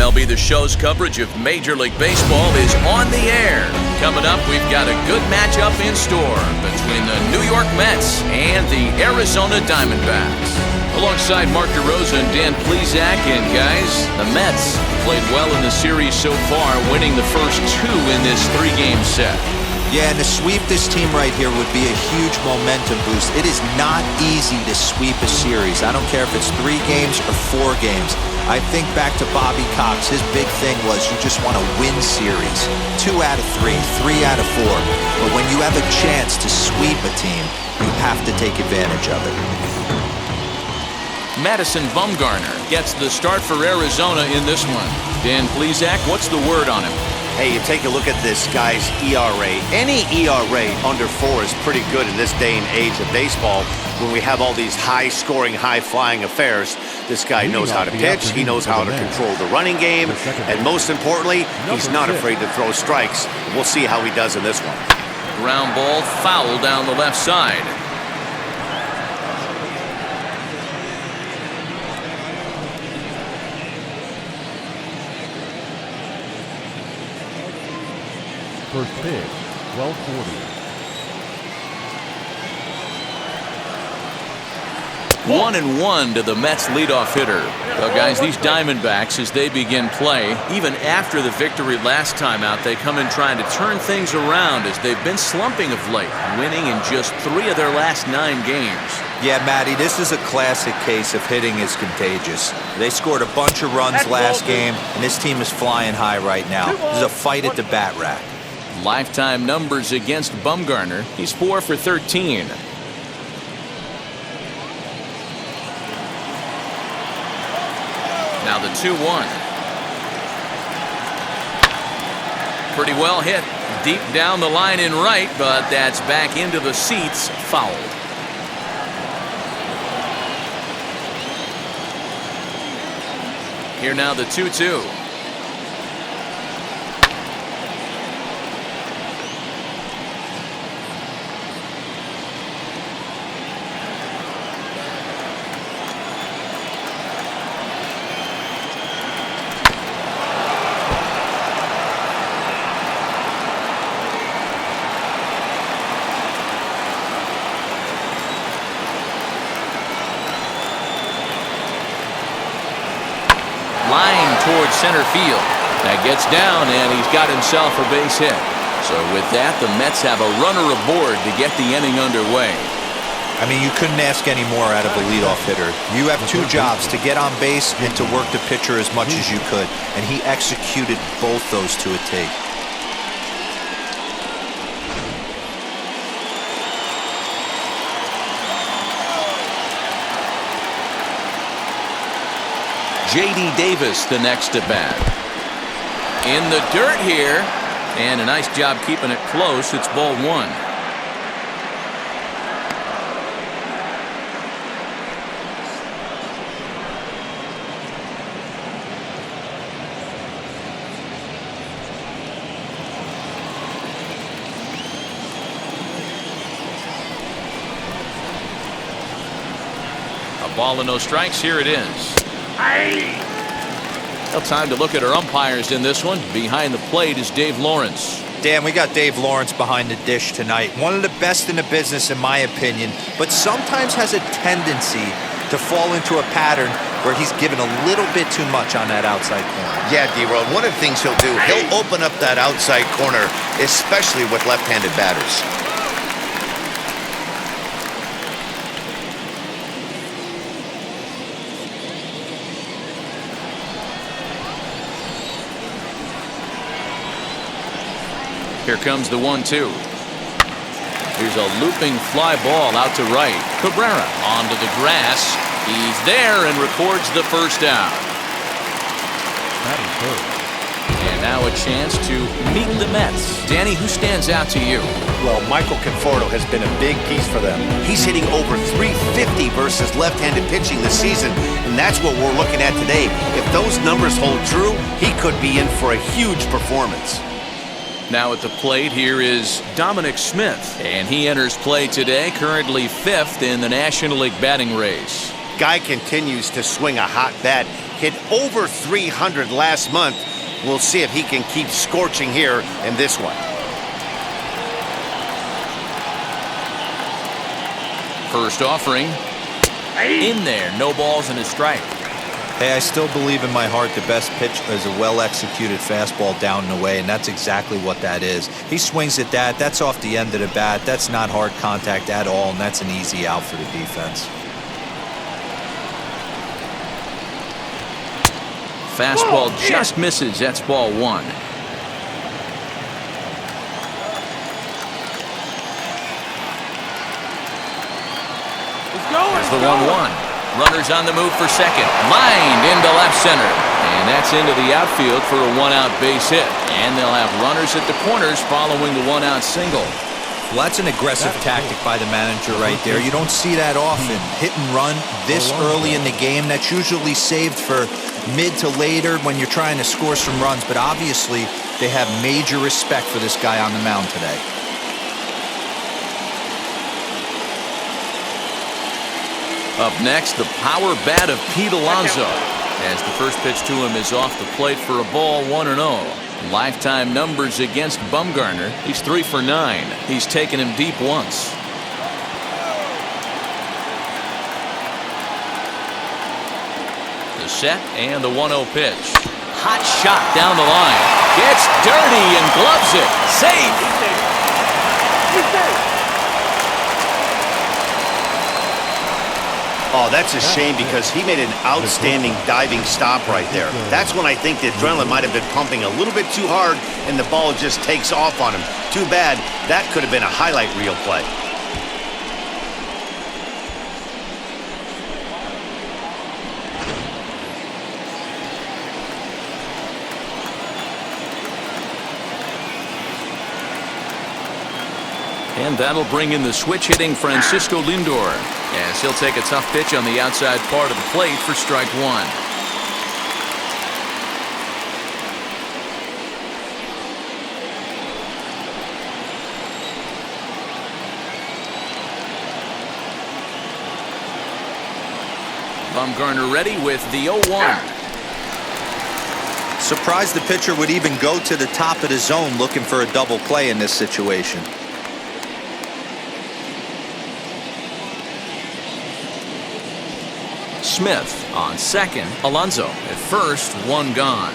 MLB The Show's coverage of Major League Baseball is on the air. Coming up, we've got a good matchup in store between the New York Mets and the Arizona Diamondbacks. Alongside Mark DeRosa and Dan Plesac, and guys, the Mets played well in the series so far, winning the first two in this three-game set. Yeah, and to sweep this team right here would be a huge momentum boost. It is not easy to sweep a series. I don't care if it's 3 games or 4 games. I think back to Bobby Cox. His big thing was you just want to win series. 2 out of 3, 3 out of 4. But when you have a chance to sweep a team, you have to take advantage of it. Madison Bumgarner gets the start for Arizona in this one. Dan Plesac, what's the word on him? Hey, you take a look at this guy's ERA. Any ERA under 4 is pretty good in this day and age of baseball when we have all these high-scoring, high-flying affairs. This guy knows how to pitch. He knows how to control the running game. And most importantly, he's not afraid to throw strikes. We'll see how he does in this one. Ground ball foul down the left side. First pitch, 12:40. 1-1 to the Mets leadoff hitter. So guys, these Diamondbacks, as they begin play, even after the victory last time out, they come in trying to turn things around as they've been slumping of late, winning in just 3 of their last 9 games. Yeah, Matty, this is a classic case of hitting is contagious. They scored a bunch of runs last game, and this team is flying high right now. There's a fight at the bat rack. Lifetime numbers against Bumgarner. He's 4 for 13. Now the 2-1. Pretty well hit. Deep down the line in right, but that's back into the seats. Fouled. Here now the 2-2. Line towards center field. That gets down, and he's got himself a base hit. So with that, the Mets have a runner aboard to get the inning underway. I mean, you couldn't ask any more out of a leadoff hitter. You have 2 jobs, to get on base and to work the pitcher as much as you could. And he executed both those to a T. J.D. Davis, the next at bat. In the dirt here, and a nice job keeping it close. It's ball 1. A ball and no strikes. Here it is. Well, time to look at our umpires in this one. Behind the plate is Dave Lawrence. Dan, we got Dave Lawrence behind the dish tonight. One of the best in the business, in my opinion, but sometimes has a tendency to fall into a pattern where he's given a little bit too much on that outside corner. Yeah, D-Road, one of the things he'll do, he'll open up that outside corner, especially with left-handed batters. Here comes the 1-2. Here's a looping fly ball out to right. Cabrera onto the grass. He's there and records the first down. And now a chance to meet the Mets. Danny, who stands out to you? Well, Michael Conforto has been a big piece for them. He's hitting over 350 versus left-handed pitching this season, and that's what we're looking at today. If those numbers hold true, he could be in for a huge performance. Now at the plate, here is Dominic Smith, and he enters play today, currently 5th in the National League batting race. Guy continues to swing a hot bat. Hit over 300 last month. We'll see if he can keep scorching here in this one. First offering. In there. No balls and a strike. Hey, I still believe in my heart the best pitch is a well-executed fastball down and away, and that's exactly what that is. He swings at that. That's off the end of the bat. That's not hard contact at all, and that's an easy out for the defense. Fastball just misses. That's ball one. There's the 1-1. Runners on the move for second. Lined into left center. And that's into the outfield for a one-out base hit. And they'll have runners at the corners following the one-out single. Well, that's an aggressive tactic by the manager right there. You don't see that often. Hit and run this early in the game. That's usually saved for mid to later when you're trying to score some runs. But obviously, they have major respect for this guy on the mound today. Up next, the power bat of Pete Alonso. As the first pitch to him is off the plate for a ball, 1-0. Lifetime numbers against Bumgarner. He's 3 for 9. He's taken him deep once. The set and the 1-0 pitch. Hot shot down the line. Gets dirty and gloves it. Safe. Oh, that's a shame because he made an outstanding diving stop right there. That's when I think the adrenaline might have been pumping a little bit too hard and the ball just takes off on him. Too bad. That could have been a highlight reel play. And that'll bring in the switch-hitting Francisco Lindor, as he'll take a tough pitch on the outside part of the plate for strike one. Bumgarner ready with the 0-1. Surprised the pitcher would even go to the top of the zone looking for a double play in this situation. Smith on second. Alonso at first. One gone.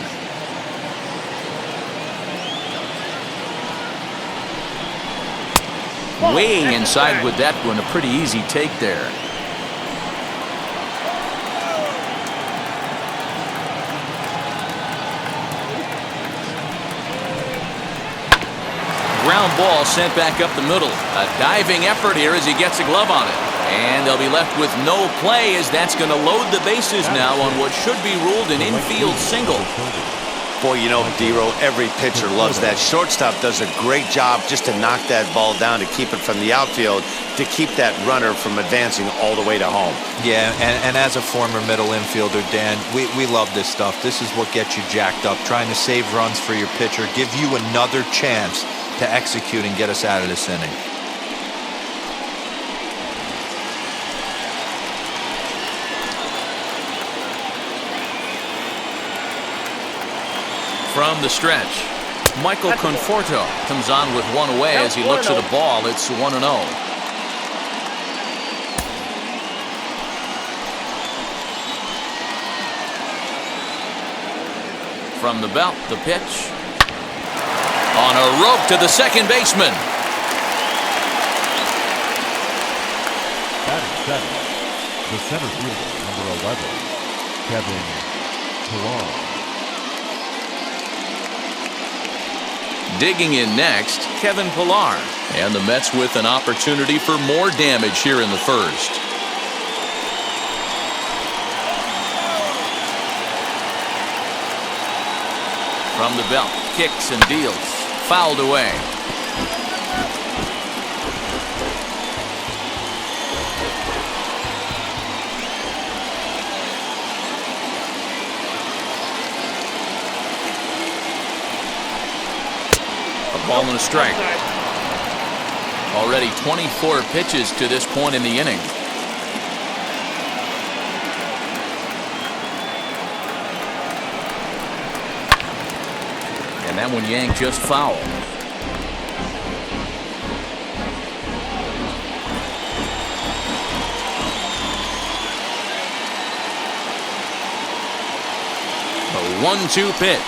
Way inside with that one. A pretty easy take there. Ground ball sent back up the middle. A diving effort here as he gets a glove on it. And they'll be left with no play as that's going to load the bases now on what should be ruled an infield single. Boy, you know, D-Row, every pitcher loves that. Shortstop does a great job just to knock that ball down to keep it from the outfield, to keep that runner from advancing all the way to home. Yeah, and as a former middle infielder, Dan, we love this stuff. This is what gets you jacked up, trying to save runs for your pitcher, give you another chance to execute and get us out of this inning. From the stretch, Michael Conforto comes on with one away as he looks at a ball. It's 1-0. From the belt, the pitch. On a rope to the second baseman. Batting seven, the center fielder, number 11, Kevin Pillar. Digging in next, Kevin Pillar. And the Mets with an opportunity for more damage here in the first. From the belt, kicks and deals. Fouled away. Ball and a strike. Already 24 pitches to this point in the inning. And that one yanked just foul. A 1-2 pitch.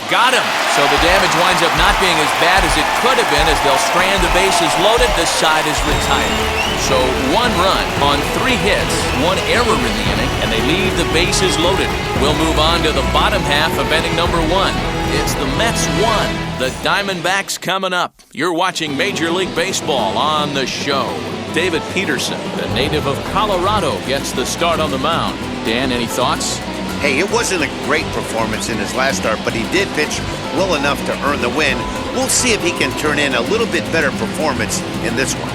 Got him. So the damage winds up not being as bad as it could have been as they'll strand the bases loaded. This side is retired. So 1 run on 3 hits, 1 error in the inning, and they leave the bases loaded. We'll move on to the bottom half of inning number 1. It's the Mets 1, the Diamondbacks coming up. You're watching Major League Baseball on the show. David Peterson, the native of Colorado, gets the start on the mound. Dan, any thoughts? Hey, it wasn't a great performance in his last start, but he did pitch well enough to earn the win. We'll see if he can turn in a little bit better performance in this one.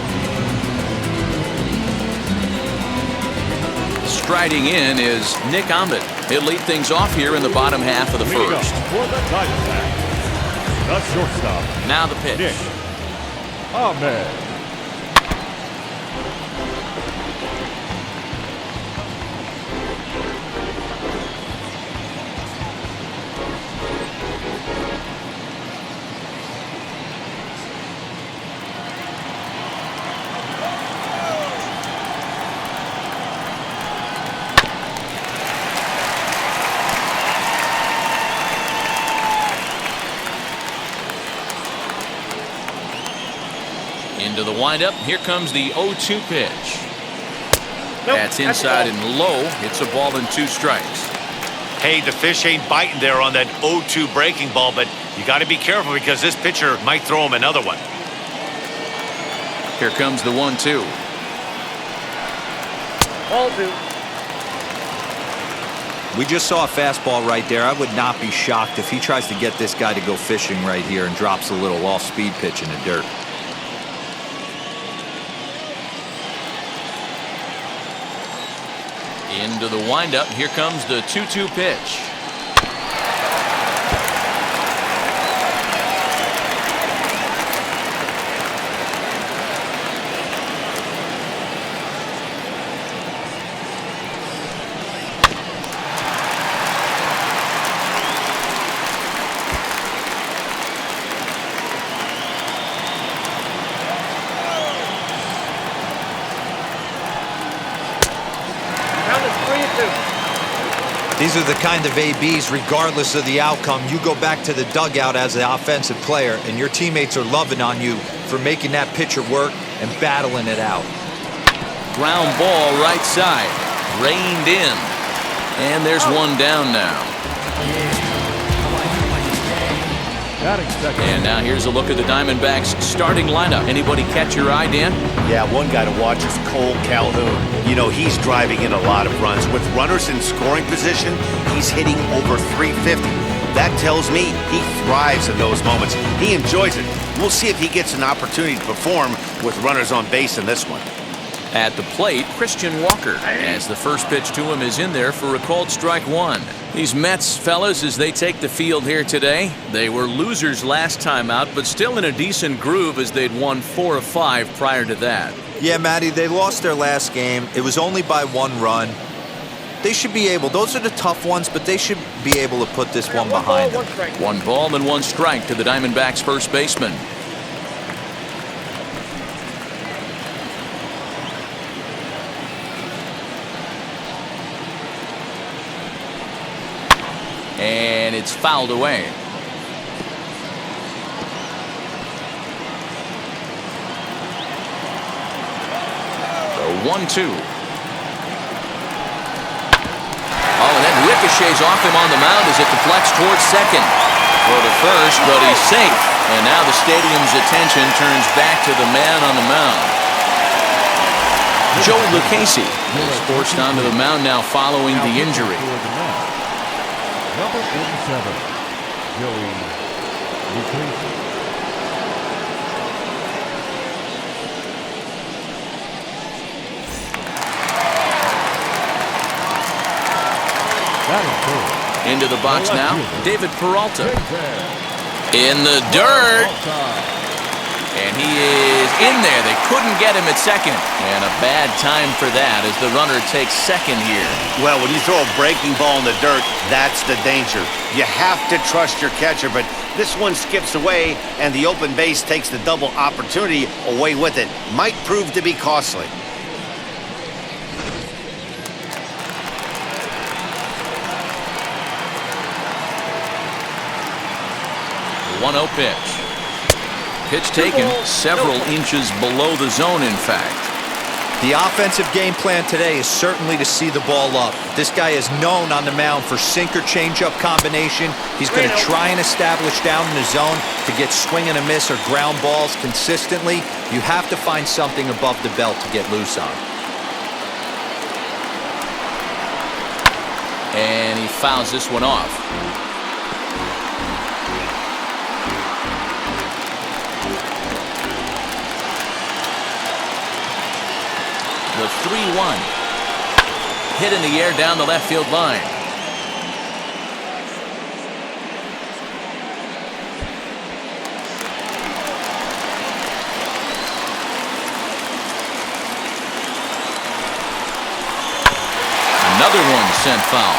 Striding in is Nick Ahmed. He'll lead things off here in the bottom half of the first. For the Diamondbacks, the shortstop. Now the pitch. Nick Ahmed. Into the windup. Here comes the 0-2 pitch. That's inside and low. It's a ball and 2 strikes. Hey, the fish ain't biting there on that 0-2 breaking ball, but you got to be careful because this pitcher might throw him another one. Here comes the 1-2. Ball 2. We just saw a fastball right there. I would not be shocked if he tries to get this guy to go fishing right here and drops a little off-speed pitch in the dirt. Into the windup. Here comes the 2-2 pitch. These are the kind of ABs, regardless of the outcome, you go back to the dugout as an offensive player, and your teammates are loving on you for making that pitcher work and battling it out. Ground ball right side. Reined in. And there's one down now. And now here's a look at the Diamondbacks starting lineup. Anybody catch your eye, Dan? Yeah, one guy to watch is Cole Calhoun. You know, he's driving in a lot of runs. With runners in scoring position, he's hitting over 350. That tells me he thrives in those moments. He enjoys it. We'll see if he gets an opportunity to perform with runners on base in this one. At the plate, Christian Walker, as the first pitch to him is in there for a called strike 1. These Mets, fellas, as they take the field here today, they were losers last time out, but still in a decent groove as they'd won 4 of 5 prior to that. Yeah, Matty, they lost their last game. It was only by 1 run. They should be able, those are the tough ones, but they should be able to put this one behind them. 1 ball and 1 strike to the Diamondbacks first baseman. And it's fouled away. The 1-2. Oh, and that ricochets off him on the mound as it deflects towards second. For the first, but he's safe. And now the stadium's attention turns back to the man on the mound. Joe Lucchesi is forced onto the mound now following the injury. Number 87, Joey Lucchesi. Into the box now, David Peralta. In the dirt. And he is in there. They couldn't get him at second. And a bad time for that as the runner takes second here. Well, when you throw a breaking ball in the dirt, that's the danger. You have to trust your catcher, but this one skips away, and the open base takes the double opportunity away with it. Might prove to be costly. The 1-0 pitch. Pitch taken several inches below the zone, in fact. The offensive game plan today is certainly to see the ball up. This guy is known on the mound for sinker changeup combination. He's going to try and establish down in the zone to get swing and a miss or ground balls consistently. You have to find something above the belt to get loose on. And he fouls this one off. The 3-1. Hit in the air down the left field line. Another one sent foul.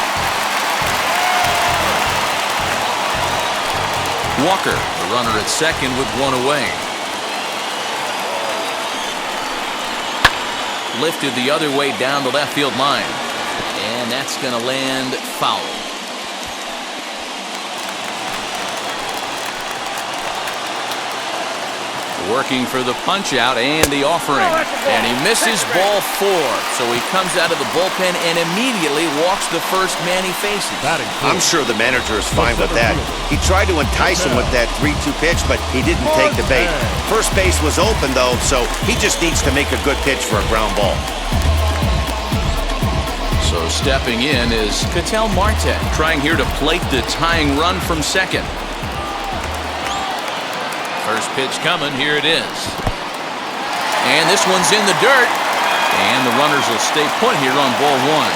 Walker, the runner at second with one away. Lifted the other way down the left field line. And that's going to land foul. Working for the punch out and the offering. And he misses ball 4. So he comes out of the bullpen and immediately walks the first man he faces. I'm sure the manager is fine with that. He tried to entice him with that 3-2 pitch, but he didn't take the bait. First base was open, though, so he just needs to make a good pitch for a ground ball. So stepping in is Ketel Marte, trying here to plate the tying run from second. First pitch coming, here it is. And this one's in the dirt. And the runners will stay put here on ball 1.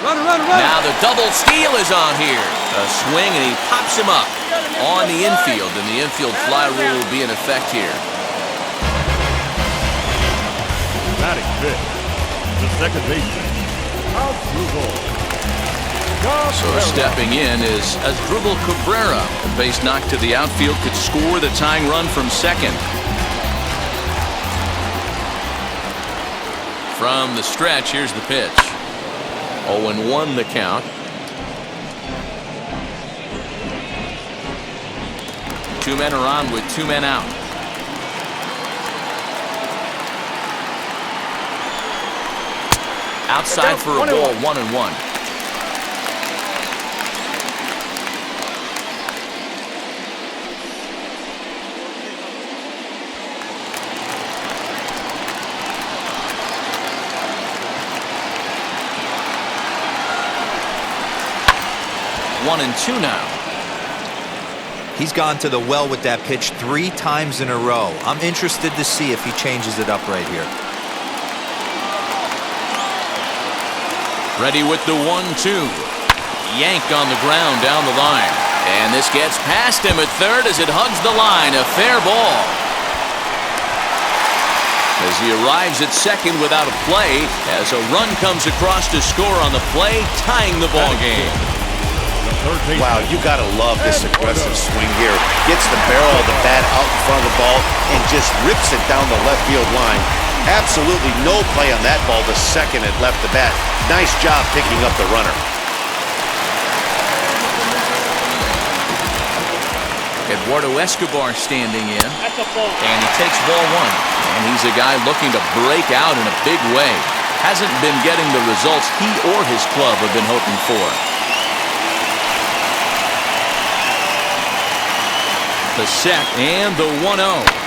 Run. Now the double steal is on here. A swing and he pops him up on the infield. And the infield fly rule will be in effect here. Batting fifth, the second baseman, Asdrubal. So stepping in is Asdrubal Cabrera. A base knock to the outfield could score the tying run from second. From the stretch, here's the pitch. 0-1 the count. 2 men are on with 2 men out. Outside for a ball, 1-1. One and 2 now. He's gone to the well with that pitch 3 times in a row. I'm interested to see if he changes it up right here. Ready with the 1-2. Yank on the ground down the line. And this gets past him at third as it hugs the line. A fair ball. As he arrives at second without a play, as a run comes across to score on the play, tying the ball game. Wow, you gotta love this aggressive swing here. Gets the barrel of the bat out in front of the ball and just rips it down the left field line. Absolutely no play on that ball the second it left the bat. Nice job picking up the runner. Eduardo Escobar standing in. And he takes ball 1. And he's a guy looking to break out in a big way. Hasn't been getting the results he or his club have been hoping for. The set and the 1-0.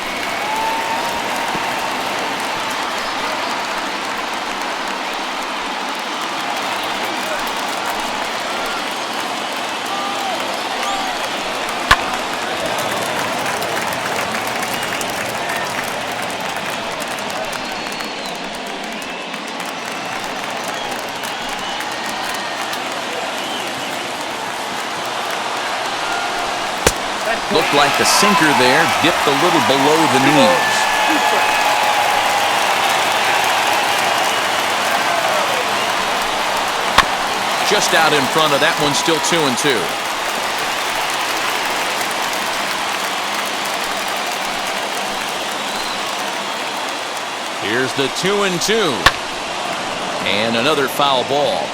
Looked like the sinker there dipped a little below the knees. Just out in front of that one, still 2-2. Here's the 2-2. And another foul ball.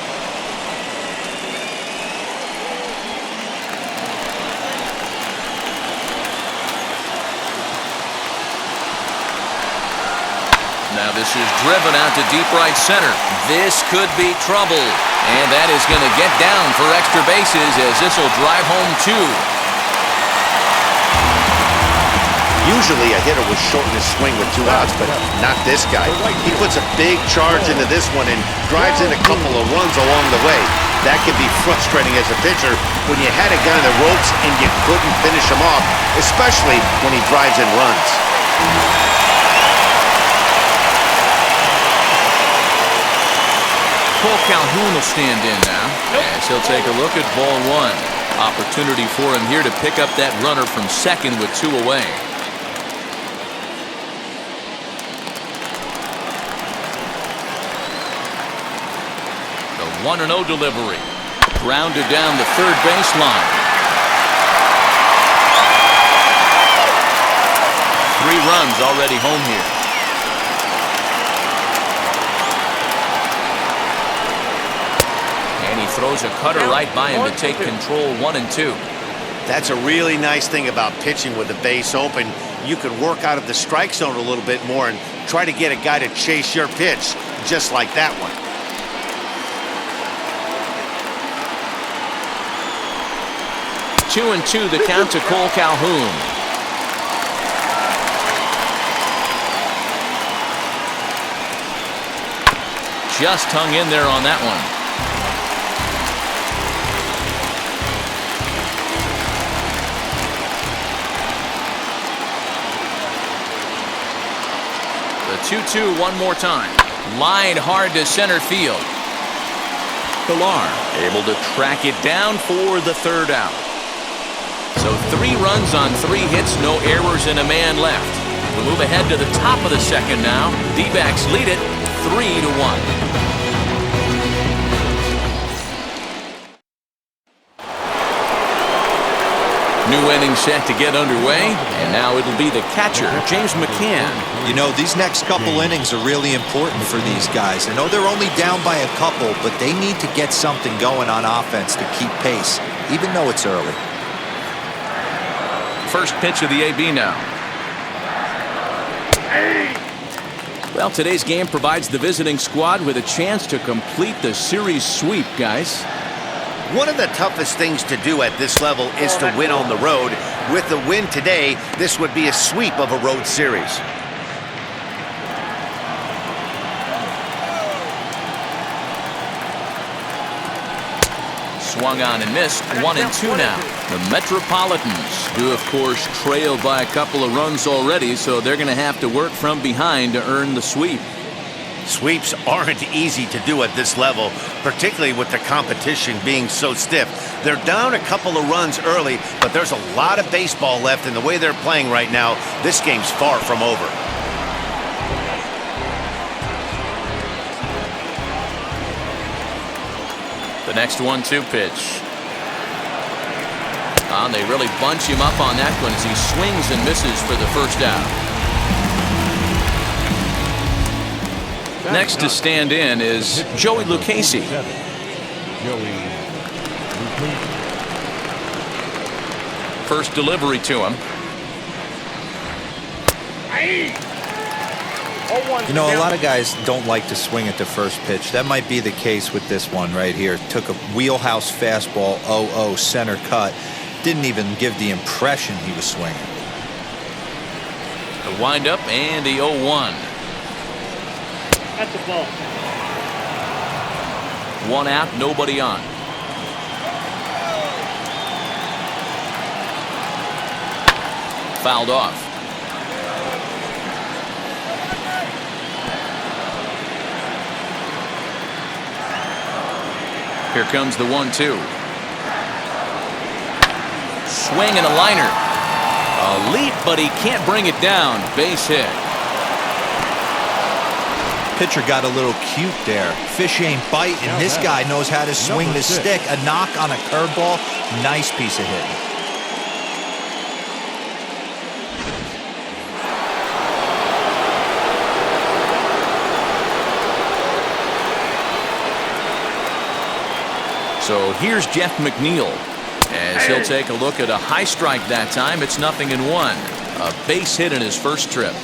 Now this is driven out to deep right center. This could be trouble. And that is going to get down for extra bases as this will drive home 2. Usually a hitter will shorten his swing with 2 outs, but not this guy. He puts a big charge into this one and drives in a couple of runs along the way. That can be frustrating as a pitcher when you had a guy on the ropes and you couldn't finish him off, especially when he drives in runs. Cole Calhoun will stand in now as he'll take a look at ball 1. Opportunity for him here to pick up that runner from second with 2 away. The 1-0 delivery. Grounded down the third baseline. 3 runs already home here. And he throws a cutter right by him to take control 1-2. That's a really nice thing about pitching with the base open. You can work out of the strike zone a little bit more and try to get a guy to chase your pitch, just like that one. Two and two, the count to Cole Calhoun. Just hung in there on that one. The 2-2 one more time. Lined hard to center field. Pilar able to track it down for the third out. So 3 runs on 3 hits, no errors, and a man left. We'll move ahead to the top of the second now. D-backs lead it 3-1. New inning set to get underway, and now it'll be the catcher, James McCann. You know, these next couple innings are really important for these guys. I know they're only down by a couple, but they need to get something going on offense to keep pace, even though it's early. First pitch of the AB now. Well, today's game provides the visiting squad with a chance to complete the series sweep, guys. One of the toughest things to do at this level is to win on the road. With the win today, this would be a sweep of a road series. Swung on and missed. 1-2 now. The Metropolitans do, of course, trail by a couple of runs already, so they're going to have to work from behind to earn the sweep. Sweeps aren't easy to do at this level, particularly with the competition being so stiff. They're down a couple of runs early, but there's a lot of baseball left, and the way they're playing right now, this game's far from over. The next 1-2 pitch. They really bunch him up on that one as he swings and misses for the first out. Next to stand in is Joey Lucchesi. First delivery to him. You know, a lot of guys don't like to swing at the first pitch. That might be the case with this one right here. Took a wheelhouse fastball, 0-0 center cut. Didn't even give the impression he was swinging. The windup and the 0-1. That's the ball. 1 out, nobody on. Fouled off. Here comes the 1-2. Swing and a liner. A leap, but he can't bring it down. Base hit. Pitcher got a little cute there. Fish ain't biting. This guy knows how to swing the stick. A knock on a curveball. Nice piece of hitting. So here's Jeff McNeil, as he'll take a look at a high strike that time. It's 0-1. A base hit in his first trip.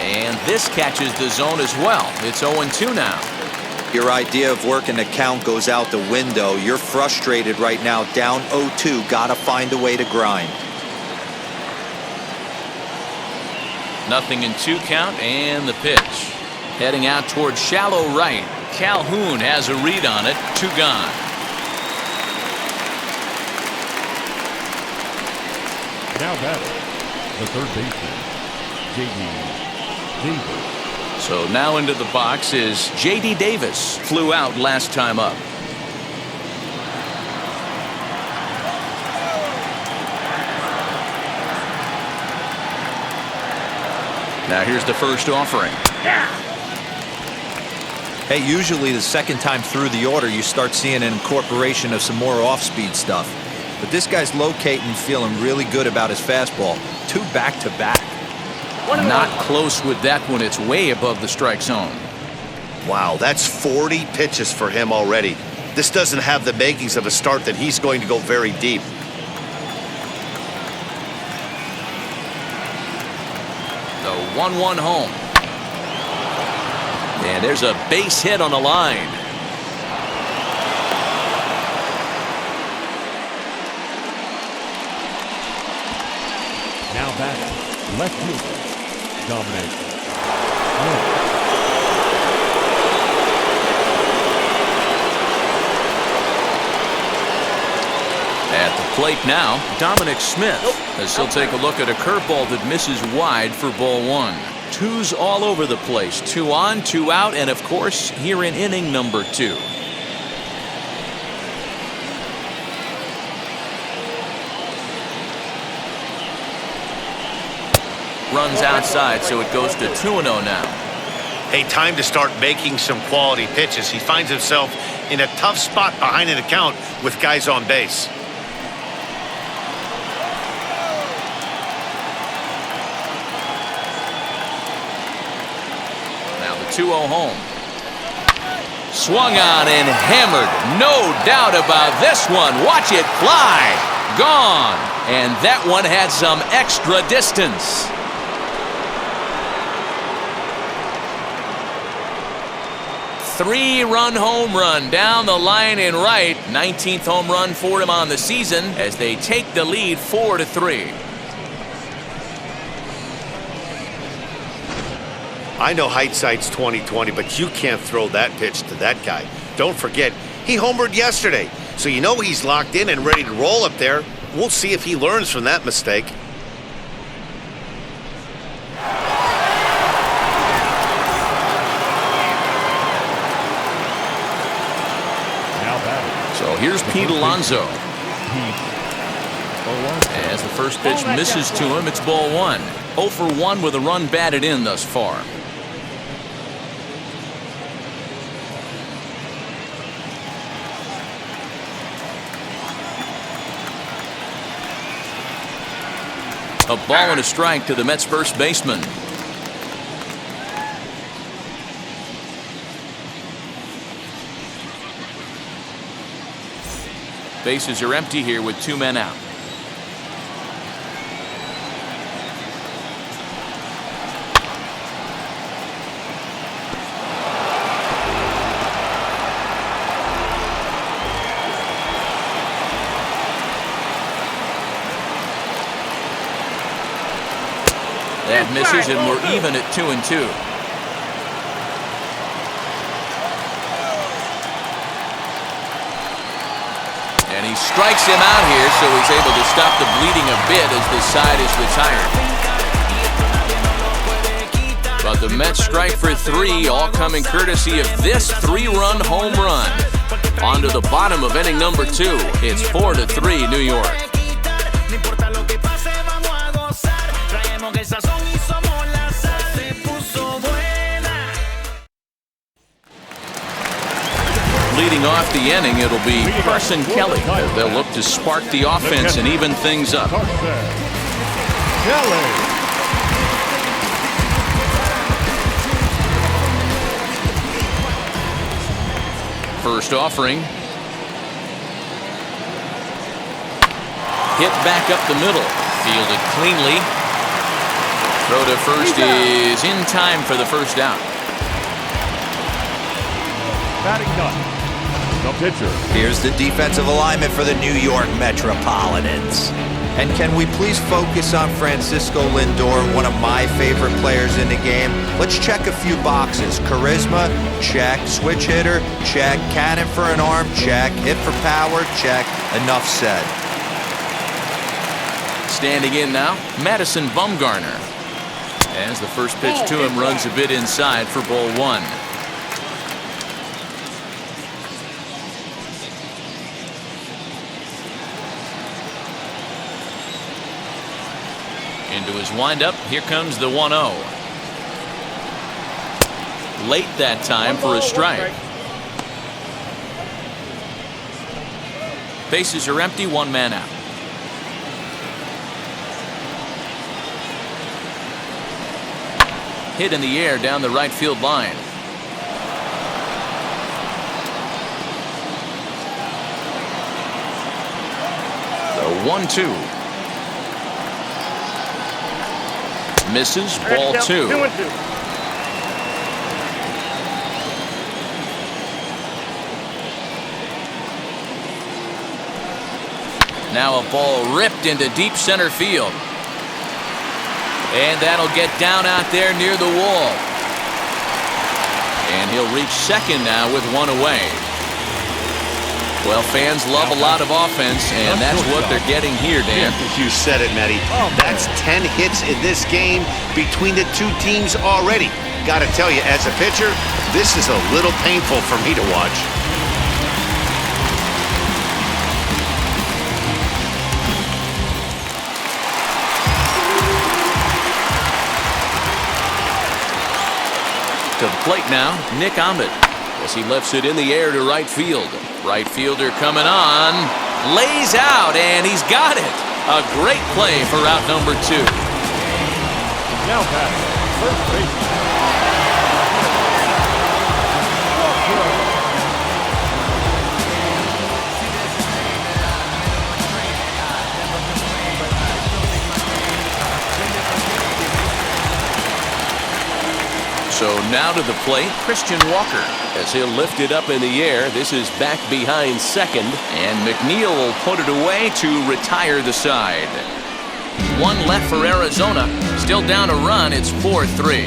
And this catches the zone as well. It's 0-2 now. Your idea of working the count goes out the window. You're frustrated right now, down 0-2. Gotta find a way to grind. 0-2 count, and the pitch. Heading out towards shallow right. Calhoun has a read on it. 2 gone. Now batting, the third baseman, J.D. Davis. So now into the box is J.D. Davis. Flew out last time up. Now here's the first offering. Hey, usually the second time through the order you start seeing an incorporation of some more off-speed stuff. But this guy's locating, feeling really good about his fastball. 2 back-to-back. Not close with that one. It's way above the strike zone. Wow, that's 40 pitches for him already. This doesn't have the makings of a start that he's going to go very deep. The 1-1 home. And there's a base hit on the line. Now batting, left fielder, Dominic. At the plate now, Dominic Smith, as he'll take a look at a curveball that misses wide for ball 1. 2's all over the place. 2 on, 2 out, and of course, here in inning number 2. Runs outside, so it goes to 2-0 now. Hey, time to start making some quality pitches. He finds himself in a tough spot behind an account with guys on base. Now the 2-0 home. Swung on and hammered. No doubt about this one. Watch it fly. Gone. And that one had some extra distance. 3-run home run down the line in right. 19th home run for him on the season as they take the lead 4-3. I know hindsight's 20/20, but you can't throw that pitch to that guy. Don't forget, he homered yesterday, so you know he's locked in and ready to roll up there. We'll see if he learns from that mistake. So here's Pete Alonso. As the first pitch misses to him, it's ball 1. 0 for 1 with a run batted in thus far. A ball and a strike to the Mets first baseman. Bases are empty here with 2 men out. That misses, and we're even at 2-2. And he strikes him out here, so he's able to stop the bleeding a bit as the side is retired. But the Mets strike for 3, all coming courtesy of this 3-run home run. On to the bottom of inning number 2. It's 4-3 New York. Leading off the inning, it'll be Carson Kelly. They'll look to spark the offense and even things up. Kelly. First offering. Hit back up the middle. Fielded cleanly. Throw to first is in time for the first out. Batting done. The pitcher. Here's the defensive alignment for the New York Metropolitans. And can we please focus on Francisco Lindor, one of my favorite players in the game? Let's check a few boxes. Charisma, check. Switch hitter, check. Cannon for an arm, check. Hit for power, check. Enough said. Standing in now, Madison Bumgarner. As the first pitch to him runs a bit inside for ball 1. Into his windup, here comes the 1-0. Late that time for a strike. Bases are empty, 1 man out. Hit in the air down the right field line. The 1-2. Misses, ball 2. 2-2. Now a ball ripped into deep center field. And that'll get down out there near the wall. And he'll reach second now with 1 away. Well, fans love a lot of offense, and that's what they're getting here, Dan. You said it, Matty. That's 10 hits in this game between the two teams already. Got to tell you, as a pitcher, this is a little painful for me to watch. To the plate now, Nick Ahmed, as he lifts it in the air to right field. Right fielder coming on, lays out, and he's got it. A great play for out number 2. Now batting, first baseman. So now to the plate, Christian Walker, as he'll lift it up in the air. This is back behind second, and McNeil will put it away to retire the side. 1 left for Arizona. Still down a run. It's 4-3.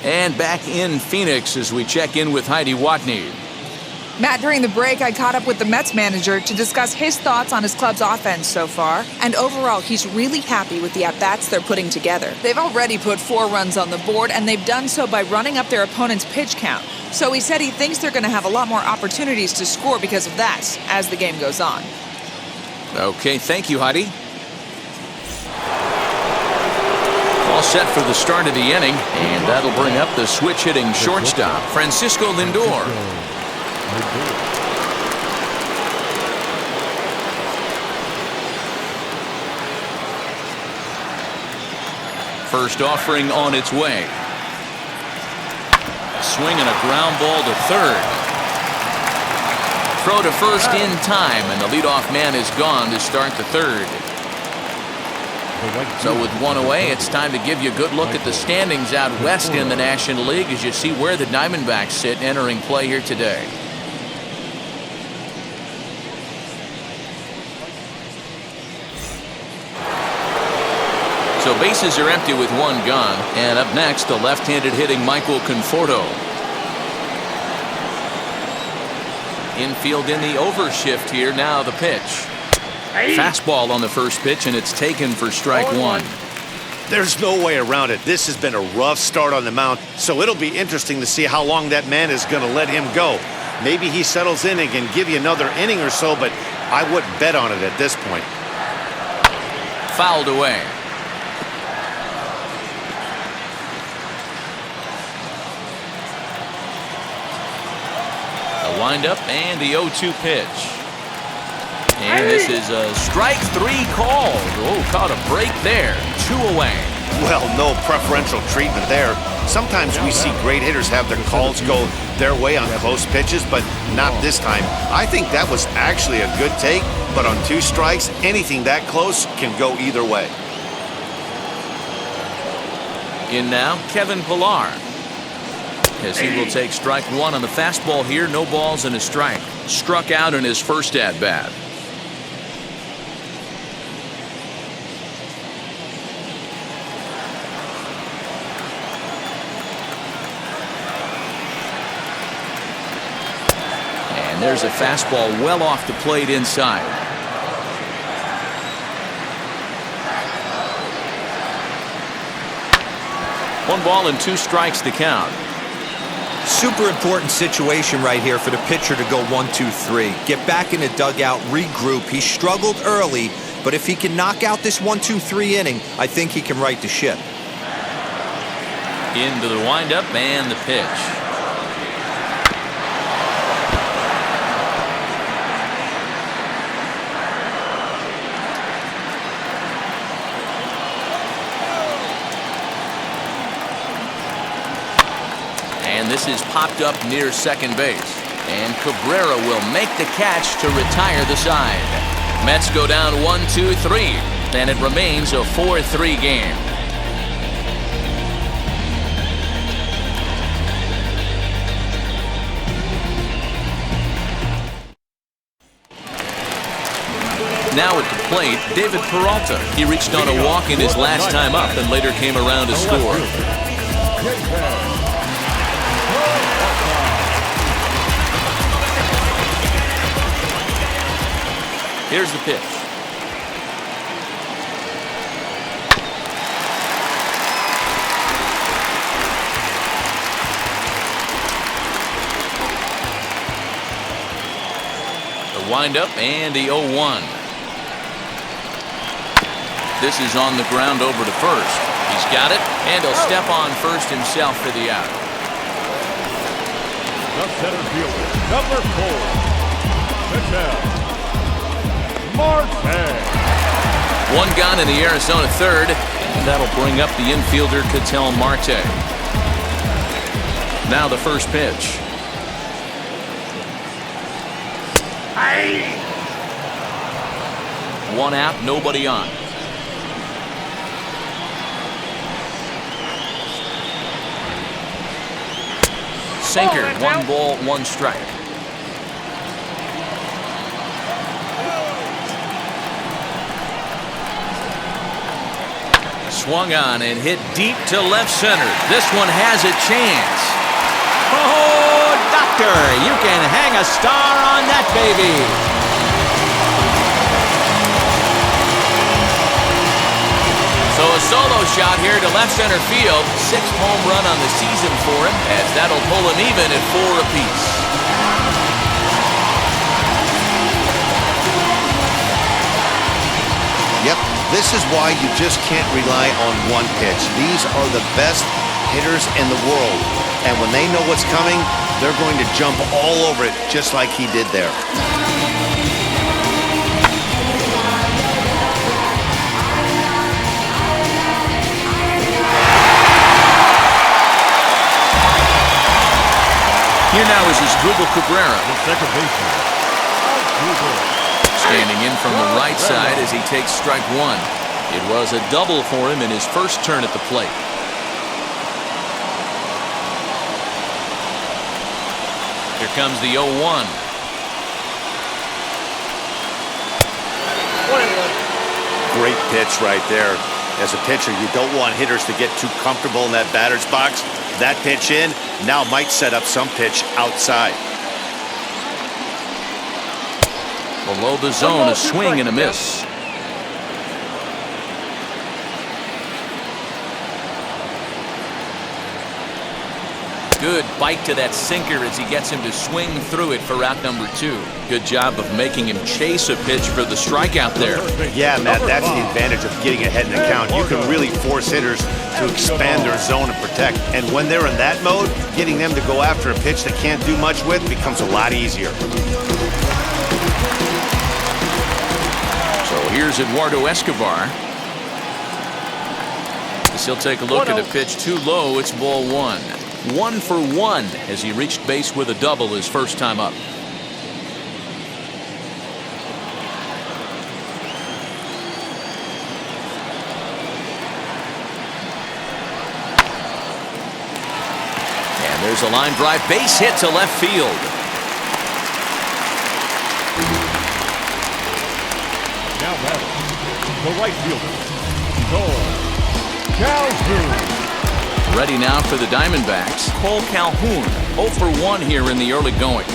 And back in Phoenix as we check in with Heidi Watney. Matt, during the break, I caught up with the Mets manager to discuss his thoughts on his club's offense so far. And overall, he's really happy with the at-bats they're putting together. They've already put 4 runs on the board, and they've done so by running up their opponent's pitch count. So he said he thinks they're going to have a lot more opportunities to score because of that as the game goes on. Okay, thank you, Heidi. All set for the start of the inning, and that'll bring up the switch-hitting shortstop, Francisco Lindor. First offering on its way. Swing and a ground ball to third. Throw to first in time, and the leadoff man is gone to start the third. So with 1 away, it's time to give you a good look at the standings out west in the National League as you see where the Diamondbacks sit entering play here today. So bases are empty with 1 gone, and up next, the left-handed hitting Michael Conforto. Infield in the overshift here. Now the pitch. Fastball on the first pitch, and it's taken for strike one. There's no way around it. This has been a rough start on the mound, so it'll be interesting to see how long that man is going to let him go. Maybe he settles in and can give you another inning or so, but I wouldn't bet on it at this point. Fouled away. A windup and the 0-2 pitch. And this is a strike three called. Oh, caught a break there. 2 away. Well, no preferential treatment there. Sometimes we see great hitters have their calls go their way on close pitches, but not this time. I think that was actually a good take, but on 2 strikes, anything that close can go either way. In now, Kevin Pillar, as he will take strike one on the fastball here. No balls and a strike. Struck out in his first at-bat. And there's a fastball well off the plate inside. One ball and 2 strikes to count. Super important situation right here for the pitcher to go 1-2-3. Get back in the dugout, regroup. He struggled early, but if he can knock out this 1-2-3 inning, I think he can right the ship. Into the windup and the pitch. And this is popped up near second base. And Cabrera will make the catch to retire the side. Mets go down 1-2-3. And it remains a 4-3 game. Now at the plate, David Peralta. He reached on a walk in his last time up and later came around to score. Here's the pitch. The windup and the 0-1. This is on the ground over to first. He's got it, and he'll step on first himself for the out. The center fielder, number 4, Michelle Marte. One gone in the Arizona third, and that'll bring up the infielder Ketel Marte. Now the first pitch. One out, nobody on. Sinker, 1 ball, 1 strike. Swung on and hit deep to left center. This one has a chance. Oh, doctor, you can hang a star on that baby. So a solo shot here to left center field. 6th home run on the season for him, as that'll pull him even at 4 apiece. Yep, this is why you just can't rely on one pitch. These are the best hitters in the world, and when they know what's coming, they're going to jump all over it, just like he did there. Here now is Asdrubal Cabrera. The second baseman, Asdrubal. Standing in from the right side as he takes strike one. It was a double for him in his first turn at the plate. Here comes the 0-1. Great pitch right there. As a pitcher, you don't want hitters to get too comfortable in that batter's box. That pitch in now might set up some pitch outside. Below the zone, a swing and a miss. Good bite to that sinker as he gets him to swing through it for out number 2. Good job of making him chase a pitch for the strikeout there. Yeah, Matt, that's the advantage of getting ahead in the count. You can really force hitters to expand their zone and protect. And when they're in that mode, getting them to go after a pitch they can't do much with becomes a lot easier. So here's Eduardo Escobar. As he'll take a look at a pitch too low. It's ball 1. 1 for 1 as he reached base with a double his first time up. And there's a line drive base hit to left field. Now batting, the right fielder, Cole Calhoun. Ready now for the Diamondbacks. Cole Calhoun, 0 for 1 here in the early going.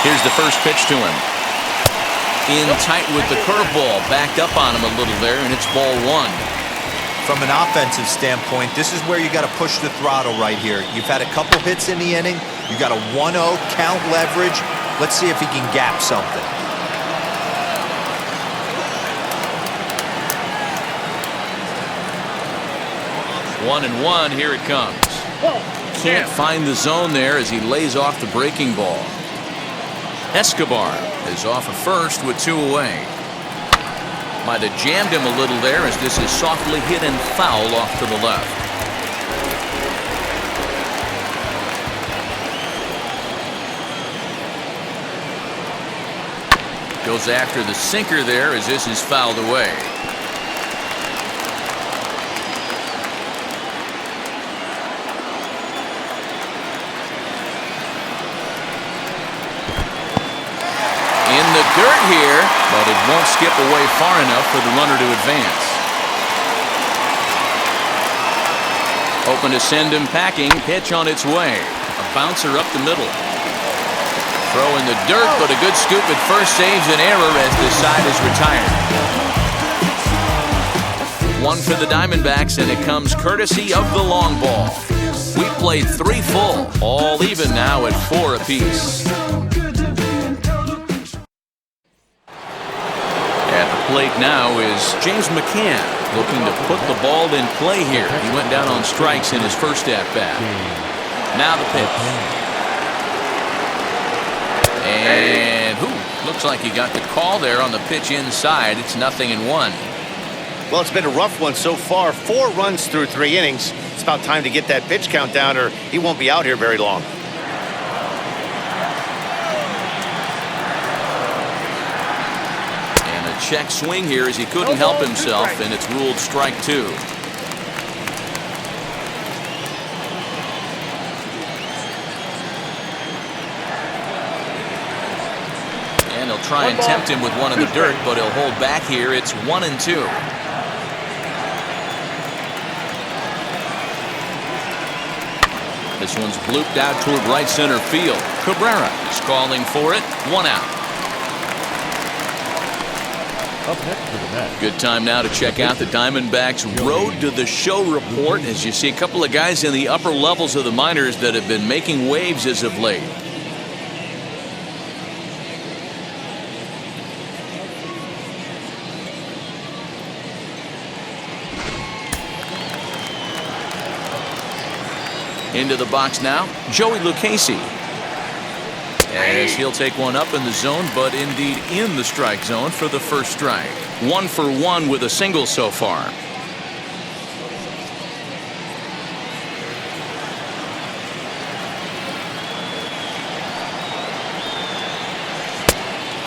Here's the first pitch to him. In tight with the curveball, backed up on him a little there, and it's ball 1. From an offensive standpoint, this is where you got to push the throttle right here. You've had a couple hits in the inning. You got a 1-0 count leverage. Let's see if he can gap something. 1-1, here it comes. Can't find the zone there as he lays off the breaking ball. Escobar is off of first with 2 away. Might have jammed him a little there as this is softly hit and foul off to the left. Goes after the sinker there as this is fouled away. In the dirt here, but it won't skip away far enough for the runner to advance. Open to send him packing. Pitch on its way. A bouncer up the middle. Throw in the dirt, but a good scoop at first saves an error as this side is retired. 1 for the Diamondbacks, and it comes courtesy of the long ball. We played 3 full, all even now at 4 apiece. At the plate now is James McCann, looking to put the ball in play here. He went down on strikes in his first at-bat. Now the pitch. And looks like he got the call there on the pitch inside. It's 0-1. Well, it's been a rough one so far. 4 runs through 3 innings. It's about time to get that pitch count down or he won't be out here very long. Check swing here as he couldn't help himself, and it's ruled strike 2. And he'll try and tempt him with one in the dirt, but he'll hold back here. It's 1-2. This one's blooped out toward right center field. Cabrera is calling for it. 1 out. Up next to the net. Good time now to check out the Diamondbacks Road to the Show report as you see a couple of guys in the upper levels of the minors that have been making waves as of late. Into the box now, Joey Lucchesi. As he'll take one up in the zone, but indeed in the strike zone for the first strike. 1 for 1 with a single so far.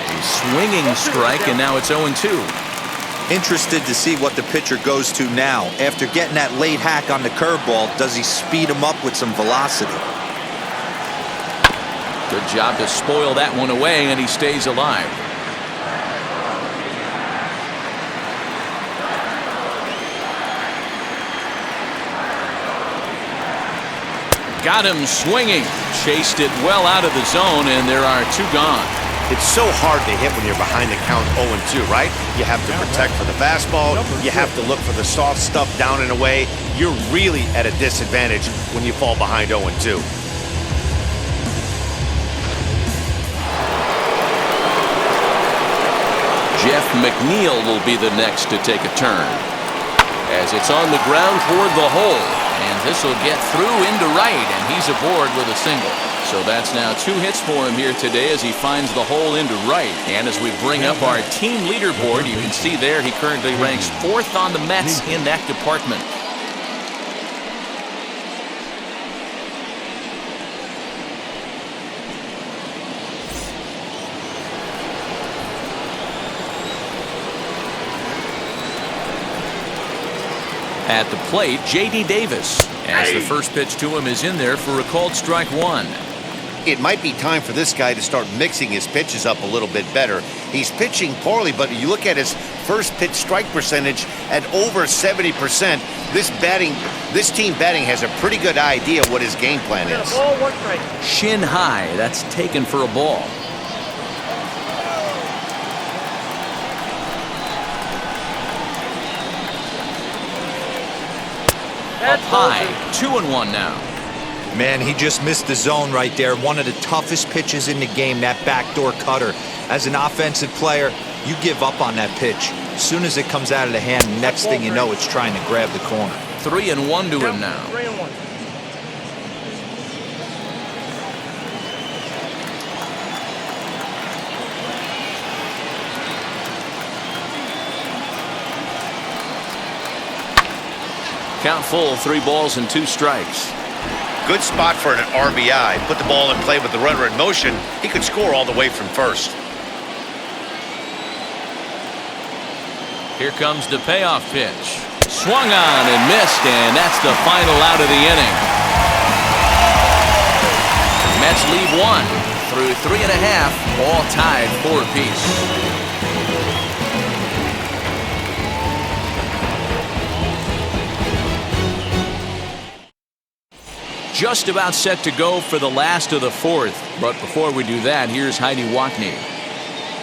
A swinging strike, and now it's 0-2. Interested to see what the pitcher goes to now. After getting that late hack on the curveball, does he speed him up with some velocity? Good job to spoil that one away, and he stays alive. Got him swinging. Chased it well out of the zone, and there are 2 gone. It's so hard to hit when you're behind the count 0-2, right? You have to protect for the fastball. You have to look for the soft stuff down and away. You're really at a disadvantage when you fall behind 0-2. Jeff McNeil will be the next to take a turn. As it's on the ground toward the hole. And this will get through into right, and he's aboard with a single. So that's now 2 hits for him here today as he finds the hole into right. And as we bring up our team leaderboard, you can see there he currently ranks 4th on the Mets in that department. At the plate, J.D. Davis, as the first pitch to him is in there for a called strike 1. It might be time for this guy to start mixing his pitches up a little bit better. He's pitching poorly, but you look at his first pitch strike percentage at over 70%. This team batting has a pretty good idea what his game plan is. Shin high, that's taken for a ball. Up high, 2-1 now. Man, he just missed the zone right there. One of the toughest pitches in the game, that backdoor cutter. As an offensive player, you give up on that pitch. As soon as it comes out of the hand, next thing you know, it's trying to grab the corner. 3-1 to him now. 3-1. Count full, 3 balls and 2 strikes. Good spot for an RBI. Put the ball in play with the runner in motion. He could score all the way from first. Here comes the payoff pitch. Swung on and missed, and that's the final out of the inning. Mets lead 1 through 3.5, all tied 4 apiece. Just about set to go for the last of the 4th. But before we do that, here's Heidi Watney.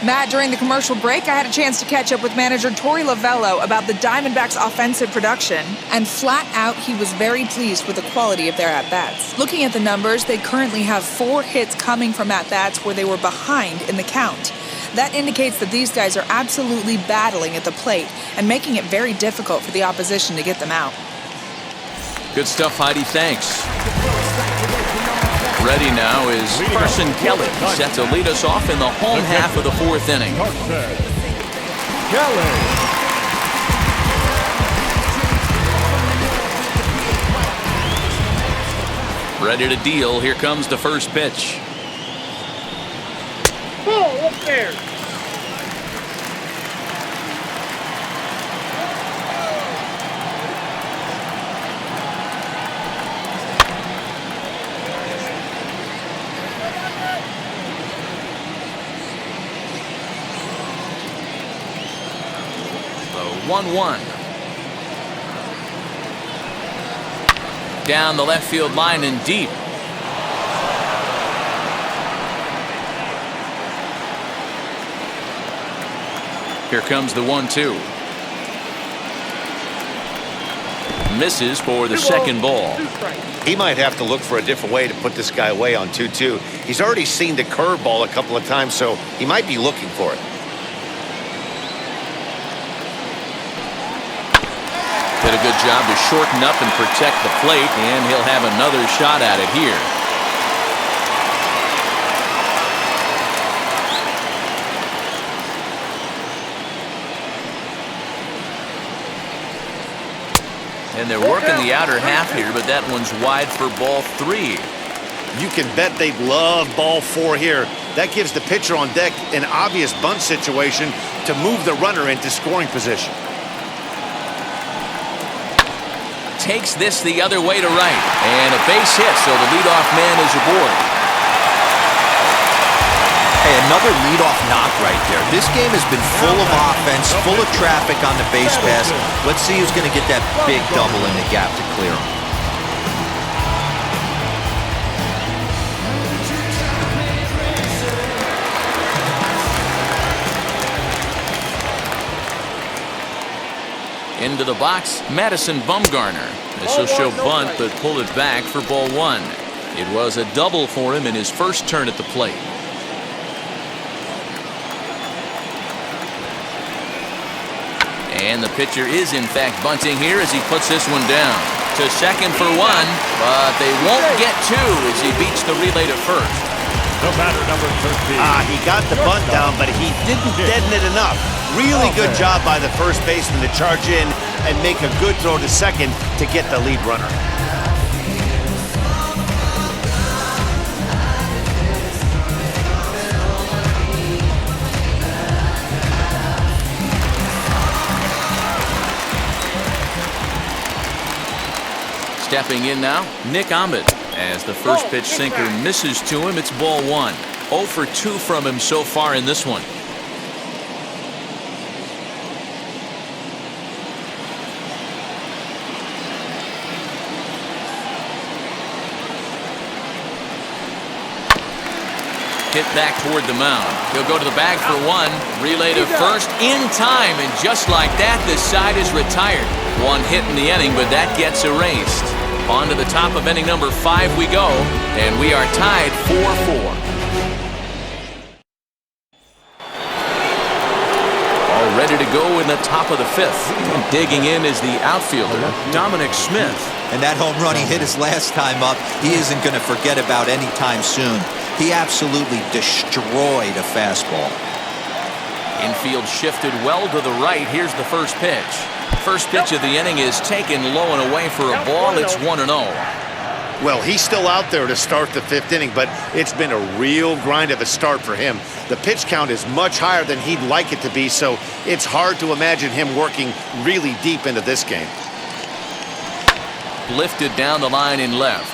Matt, during the commercial break, I had a chance to catch up with manager Torey Lovello about the Diamondbacks' offensive production, and flat out, he was very pleased with the quality of their at-bats. Looking at the numbers, they currently have 4 hits coming from at-bats where they were behind in the count. That indicates that these guys are absolutely battling at the plate and making it very difficult for the opposition to get them out. Good stuff, Heidi. Thanks. Ready now is Carson Kelly, set to lead us off in the home half of the 4th inning. Kelly. Ready to deal. Here comes the first pitch. Ball up there. The 1-1. Down the left field line and deep. Here comes the 1-2. Misses for the second ball. He might have to look for a different way to put this guy away on 2-2. He's already seen the curveball a couple of times, so he might be looking for it. Did a good job to shorten up and protect the plate, and he'll have another shot at it here. And they're working the outer half here, but that one's wide for ball 3. You can bet they love ball 4 here. That gives the pitcher on deck an obvious bunt situation to move the runner into scoring position. Takes this the other way to right, and a base hit, so the leadoff man is aboard. Hey, another leadoff knock right there. This game has been full of offense, full of traffic on the base pass. Let's see who's going to get that big double in the gap to clear him. Into the box, Madison Bumgarner. This will show bunt, but pull it back for ball one. It was a double for him in his first turn at the plate. And the pitcher is in fact bunting here as he puts this one down. To second for one, but they won't get two as he beats the relay to first. The batter, number 13. He got the bunt down, but he didn't deaden it enough. Really good job by the first baseman to charge in and make a good throw to second to get the lead runner. Stepping in now, Nick Ahmed. As the first pitch sinker misses to him, it's ball one. 0 for 2 from him so far in this one. Hit back toward the mound. He'll go to the bag for one. Relay to first in time, and just like that, this side is retired. One hit in the inning, but that gets erased. On to the top of inning number 5 we go, and we are tied 4-4. All ready to go in the top of the 5th. Digging in is the outfielder, Dominic Smith. And that home run he hit his last time up, he isn't going to forget about anytime soon. He absolutely destroyed a fastball. Infield shifted well to the right. Here's the first pitch. First pitch of the inning is taken low and away for a ball. It's 1-0. Well, he's still out there to start the 5th inning, but it's been a real grind of a start for him. The pitch count is much higher than he'd like it to be, so it's hard to imagine him working really deep into this game. Lifted down the line in left.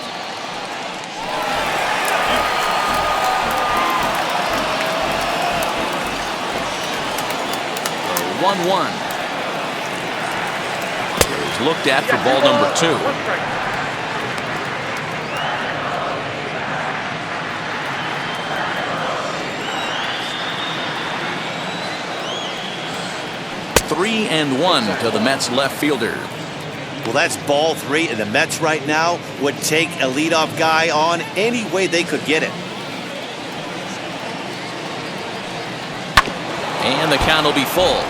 1-1. He's looked at for ball number 2. Three and 1 to the Mets left fielder. Well, that's ball 3, and the Mets right now would take a leadoff guy on any way they could get it. And the count will be full.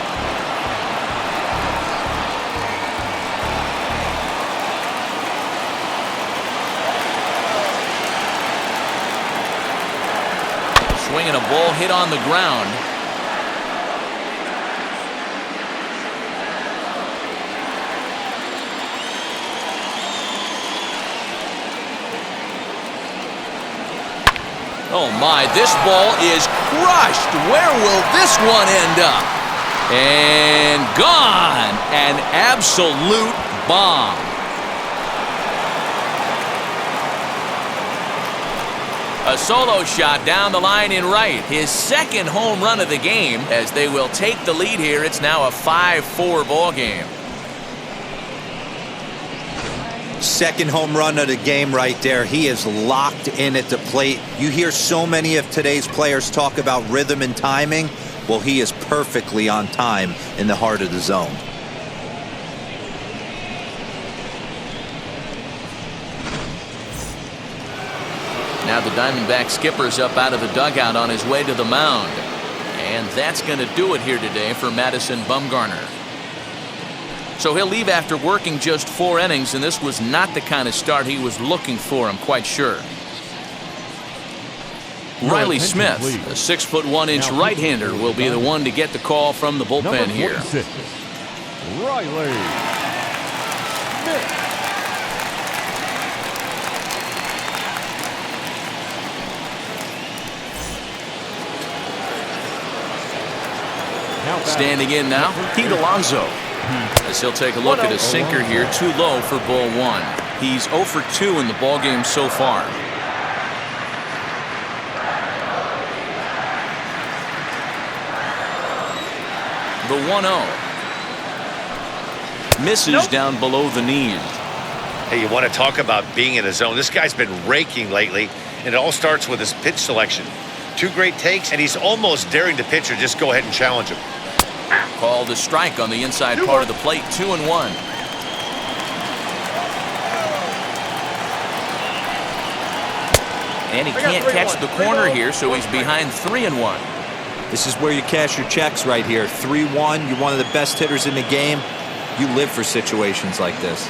Swinging a ball hit on the ground. Oh my, this ball is crushed. Where will this one end up? And gone. An absolute bomb. A solo shot down the line in right. His second home run of the game as they will take the lead here. It's now a 5-4 ball game. Second home run of the game right there. He is locked in at the plate. You hear so many of today's players talk about rhythm and timing. Well, he is perfectly on time in the heart of the zone. Now the Diamondback skipper's up out of the dugout on his way to the mound. And that's going to do it here today for Madison Bumgarner. So he'll leave after working just 4 innings, and this was not the kind of start he was looking for, I'm quite sure. Riley Smith, a 6'1" right-hander, will be the one to get the call from the bullpen here. Riley Smith. Standing in now, Pete Alonso. As he'll take a look at a sinker here, too low for ball 1. He's 0 for 2 in the ballgame so far. The 1-0. Misses down below the knees. Hey, you want to talk about being in a zone? This guy's been raking lately, and it all starts with his pitch selection. 2 great takes, and he's almost daring the pitcher just go ahead and challenge him. Called a strike on the inside part of the plate, 2-1. And he can't catch the corner here, so he's behind 3-1. This is where you cash your checks right here. 3-1. You're one of the best hitters in the game. You live for situations like this.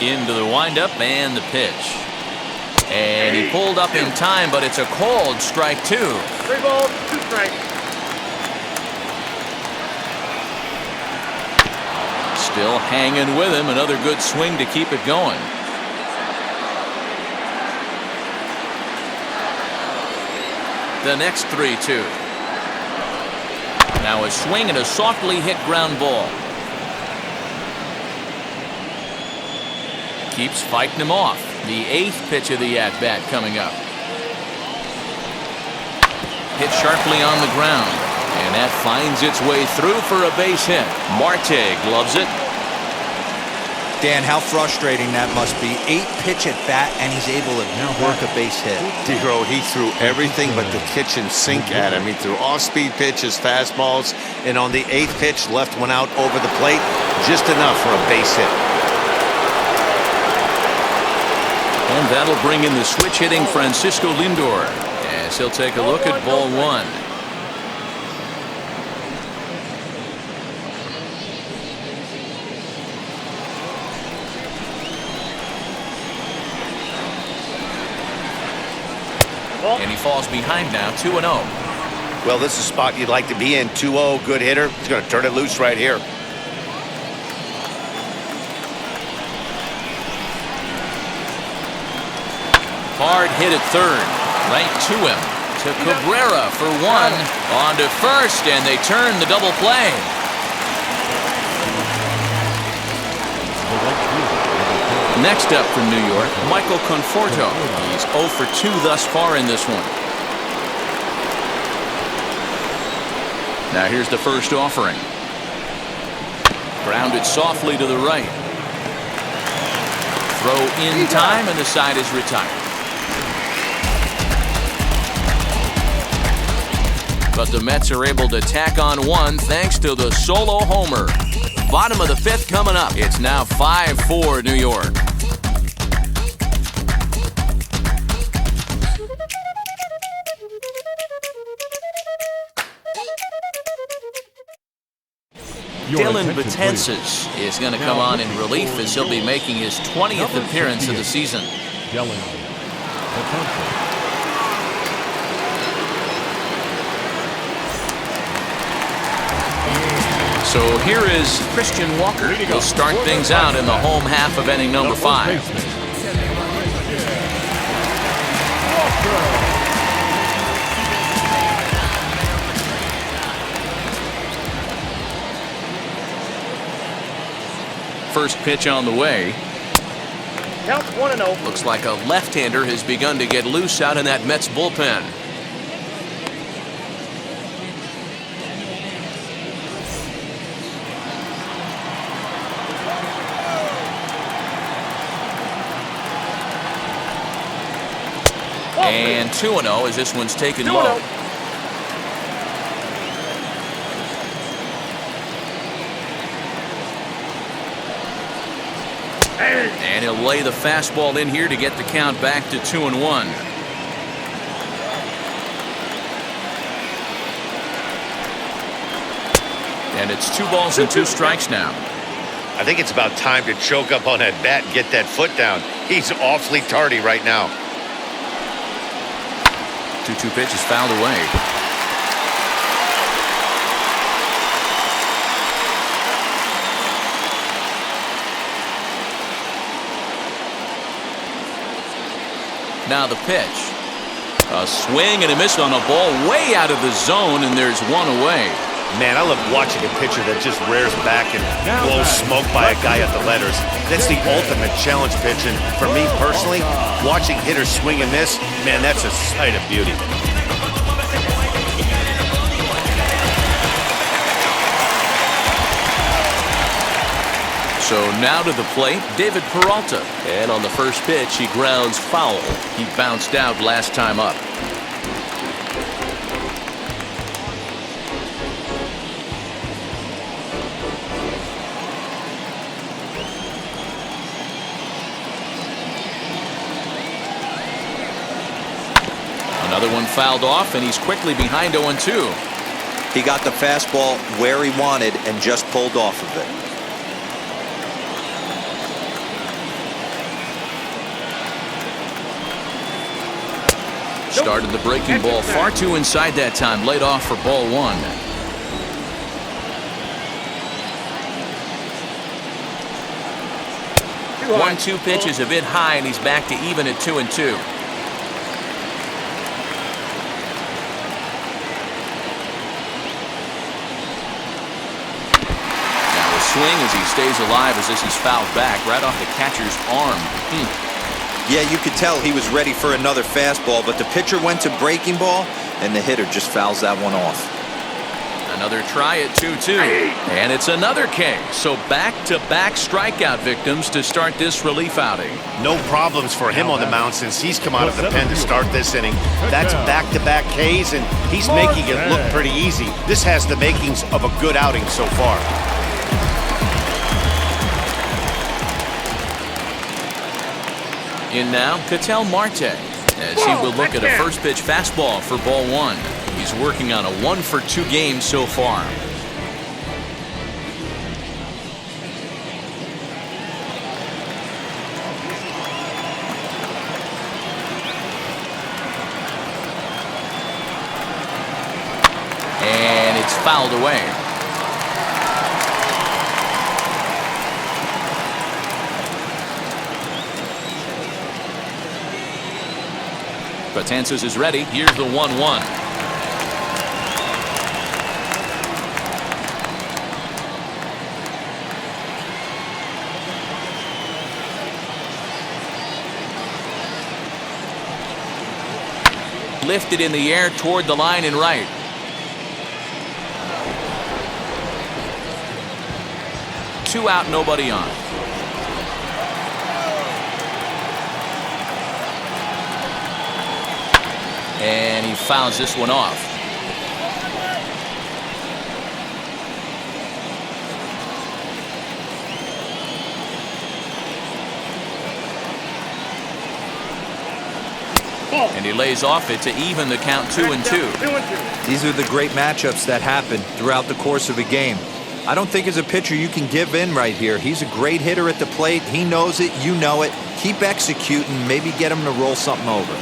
Into the windup and the pitch. And he pulled up in time, but it's a called strike 2. 3 balls, 2 strikes. Still hanging with him. Another good swing to keep it going. The next 3-2. Now a swing and a softly hit ground ball. Keeps fighting him off. The 8th pitch of the at-bat coming up. Hit sharply on the ground. And that finds its way through for a base hit. Marte gloves it. Dan, how frustrating that must be. 8-pitch at bat, and he's able to work a base hit. DeRosa, he threw everything but the kitchen sink at him. He threw off-speed pitches, fastballs, and on the 8th pitch, left one out over the plate, just enough for a base hit. And that'll bring in the switch-hitting Francisco Lindor, as he'll take a look at ball 1. And he falls behind now, 2-0. Well, this is a spot you'd like to be in. 2-0, good hitter. He's going to turn it loose right here. Hard hit at third. Right to him. To Cabrera for 1. On to first, and they turn the double play. Next up from New York, Michael Conforto. He's 0 for 2 thus far in this one. Now here's the first offering. Grounded softly to the right. Throw in time, and the side is retired. But the Mets are able to tack on 1 thanks to the solo homer. Bottom of the 5th coming up. It's now 5-4 New York. Dylan Betances is going to come on in relief as he'll be making his 20th appearance of the season. So here is Christian Walker. He'll start things out in the home half of inning number 5. First pitch on the way. Counts 1-0. Looks like a left-hander has begun to get loose out in that Mets bullpen. And 2-0 as this one's taken low. And he'll lay the fastball in here to get the count back to 2-1. And it's 2 balls and 2 strikes now. I think it's about time to choke up on that bat and get that foot down. He's awfully tardy right now. 2-2 pitch is fouled away. Now the pitch. A swing and a miss on a ball way out of the zone, and there's 1 away. Man, I love watching a pitcher that just rears back and blows smoke by a guy at the letters. That's the ultimate challenge pitch, and for me personally, watching hitters swing and miss, man, that's a sight of beauty. So now to the plate, David Peralta. And on the first pitch, he grounds foul. He bounced out last time up. fouled off, and he's quickly behind 0-2. He got the fastball where he wanted and just pulled off of it. Started the breaking ball far too inside that time. Laid off for ball 1. One, 2 pitches a bit high, and he's back to even at 2-2. Now a swing as he stays alive as this is fouled back right off the catcher's arm. Yeah, you could tell he was ready for another fastball, but the pitcher went to breaking ball, and the hitter just fouls that one off. Another try at 2-2, and it's another K. So back-to-back strikeout victims to start this relief outing. No problems for him on the mound since he's come out of the pen to start this inning. That's back-to-back Ks, and he's making it look pretty easy. This has the makings of a good outing so far. In now, Ketel Marte, as he will look at a first pitch fastball for ball 1. He's working on a 1-for-2 game so far. And it's fouled away. Betances is ready. Here's the 1-1. Lifted in the air toward the line and right. Two out, nobody on. And he fouls this one off. And he lays off it to even the count 2-2. These are the great matchups that happen throughout the course of a game. I don't think as a pitcher you can give in right here. He's a great hitter at the plate. He knows it. You know it. Keep executing. Maybe get him to roll something over.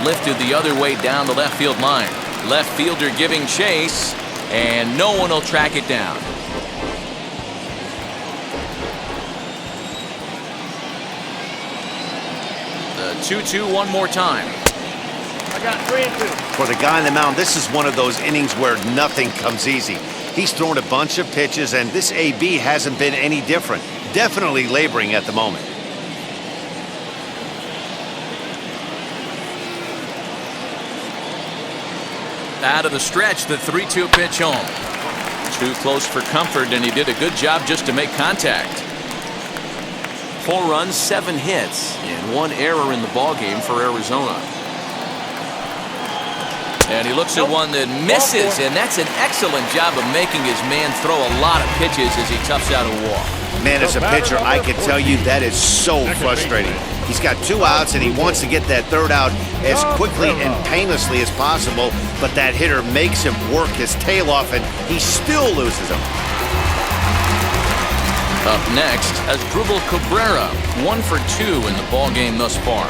Lifted the other way down the left field line. Left fielder giving chase, and no one will track it down. The 2-2 one more time. I got 3-2. For the guy on the mound, this is one of those innings where nothing comes easy. He's thrown a bunch of pitches, and this AB hasn't been any different. Definitely laboring at the moment. Out of the stretch, the 3-2 pitch home. Too close for comfort, and he did a good job just to make contact. 4 runs, 7 hits, and 1 error in the ballgame for Arizona. And he looks at one that misses, and that's an excellent job of making his man throw a lot of pitches as he toughs out a walk. Man, as a pitcher, I can tell you that is so frustrating. He's got 2 outs, and he wants to get that 3rd out as quickly and painlessly as possible, but that hitter makes him work his tail off, and he still loses him. Up next, Asdrubal Cabrera, 1 for 2 in the ballgame thus far.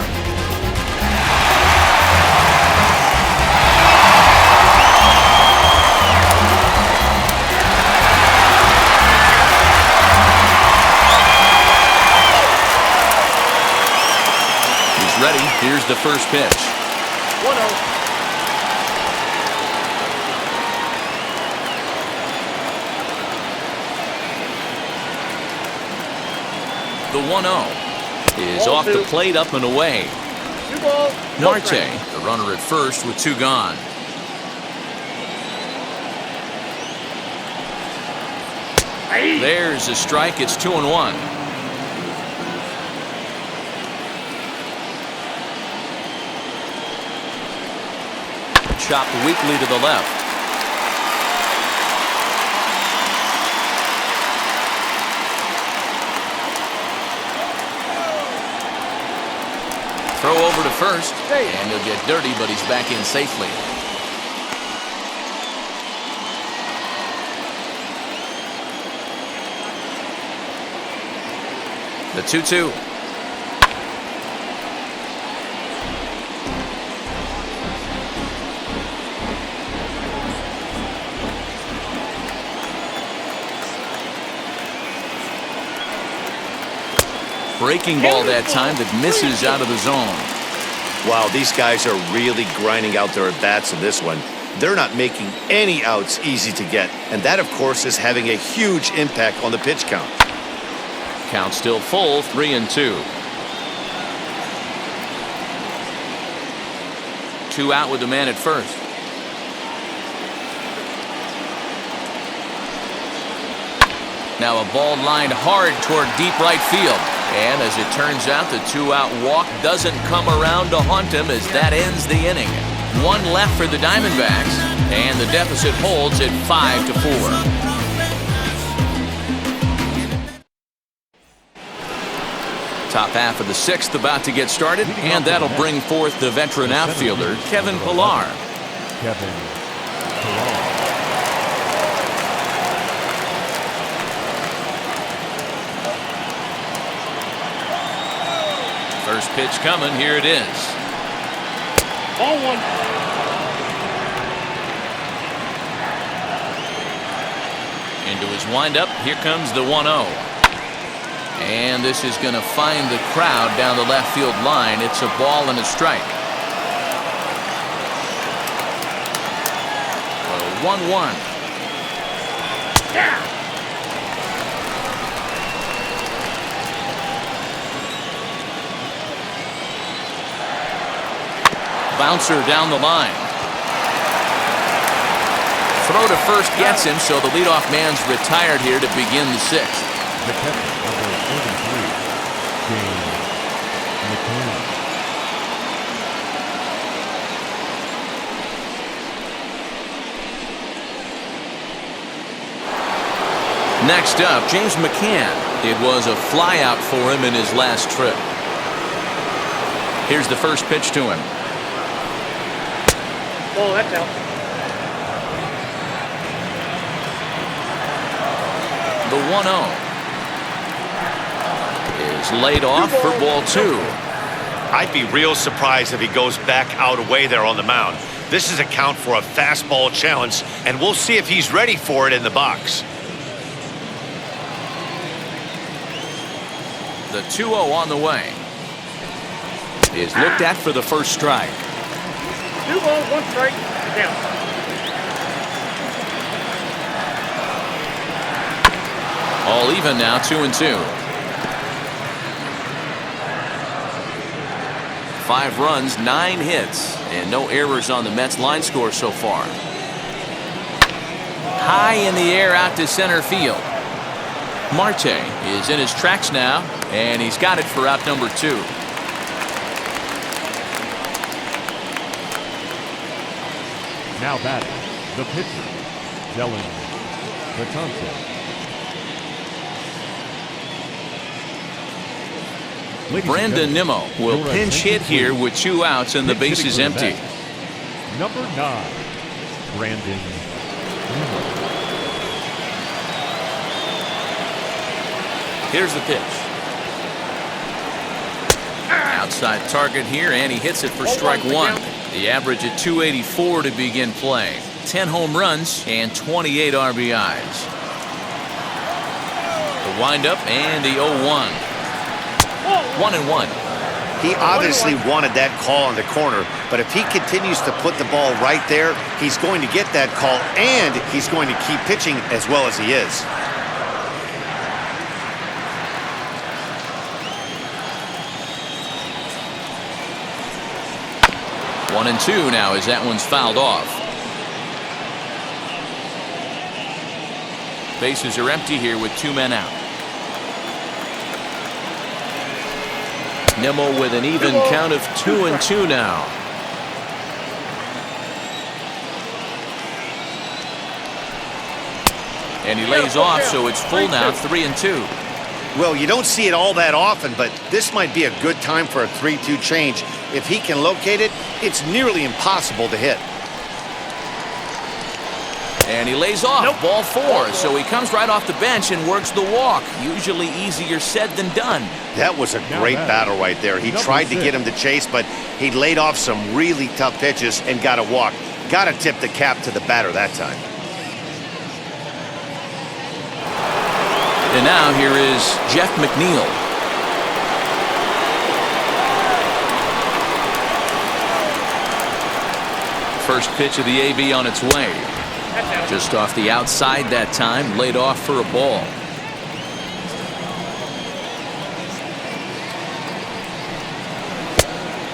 Ready. Here's the first pitch. 1-0. The 1-0 is off the plate, up and away. 2 balls. Marte, the runner at first with 2 gone. There's a strike. It's 2-1. Chopped weakly to the left. Throw over to first, and he'll get dirty, but he's back in safely. The 2-2. Breaking ball that time that misses out of the zone. Wow, these guys are really grinding out their at-bats in this one. They're not making any outs easy to get, and that, of course, is having a huge impact on the pitch count. Count still full, 3-2. 2 out with the man at first. Now a ball lined hard toward deep right field. And as it turns out, the 2-out walk doesn't come around to haunt him as that ends the inning. 1 left for the Diamondbacks, and the deficit holds at 5-4. Top half of the 6th about to get started, and that'll bring forth the veteran outfielder, Kevin Pillar. Kevin Pillar. First pitch coming, here it is. Ball 1. Into his windup, here comes the 1-0. And this is going to find the crowd down the left field line. It's a ball and a strike. 1-1. Yeah. Bouncer down the line. Throw to first gets him, so the leadoff man's retired here to begin the 6th. The catcher, number 33, James McCann. Next up, James McCann. It was a flyout for him in his last trip. Here's the first pitch to him. Oh, that's out. The 1-0 is laid off for ball 2. I'd be real surprised if he goes back out away there on the mound. This is a count for a fastball challenge, and we'll see if he's ready for it in the box. The 2-0 on the way is looked at for the first strike. 2 balls, 1 strike, down. All even now, 2-2. 5 runs, 9 hits, and no errors on the Mets line score so far. High in the air out to center field. Marte is in his tracks now, and he's got it for out number 2. Now batting, the pitcher, Dylan Betances. Brandon Nimmo will pinch hit here with 2 outs and the bases empty. Number 9, Brandon Nimmo. Here's the pitch. Outside target here, and he hits it for strike 1. The average at 284 to begin play. 10 home runs and 28 RBIs. The windup and the 0-1. 1-1. He obviously wanted that call in the corner, but if he continues to put the ball right there, he's going to get that call, and he's going to keep pitching as well as he is. One and 2 now as that one's fouled off. Bases are empty here with 2 men out. Nimmo with an even count of 2-2 now. And he lays off, so it's full now, 3-2. Well, you don't see it all that often, but this might be a good time for a 3-2 change. If he can locate it, it's nearly impossible to hit. And he lays off, ball 4, so he comes right off the bench and works the walk. Usually easier said than done. That was a great battle right there. He tried to get him to chase, but he laid off some really tough pitches and got a walk. Got to tip the cap to the batter that time. And now here is Jeff McNeil. First pitch of the AB on its way. Just off the outside that time, laid off for a ball.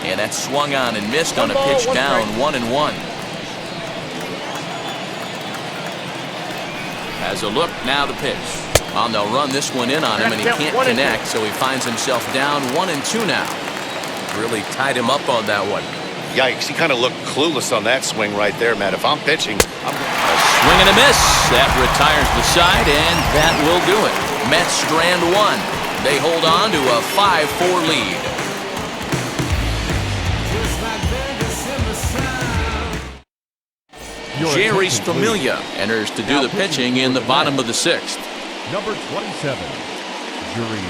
And that swung on and missed on a pitch down, 1-1. Has a look, now the pitch. Well, they'll run this one in on him, and he can't connect, so he finds himself down 1-2 now. Really tied him up on that one. Yikes, he kind of looked clueless on that swing right there, Matt. If I'm pitching, A swing and a miss. That retires the side, and that will do it. Mets strand 1. They hold on to a 5-4 lead. Jerry Familia enters to do the pitching in the bottom of the 6th. Number 27, Jerry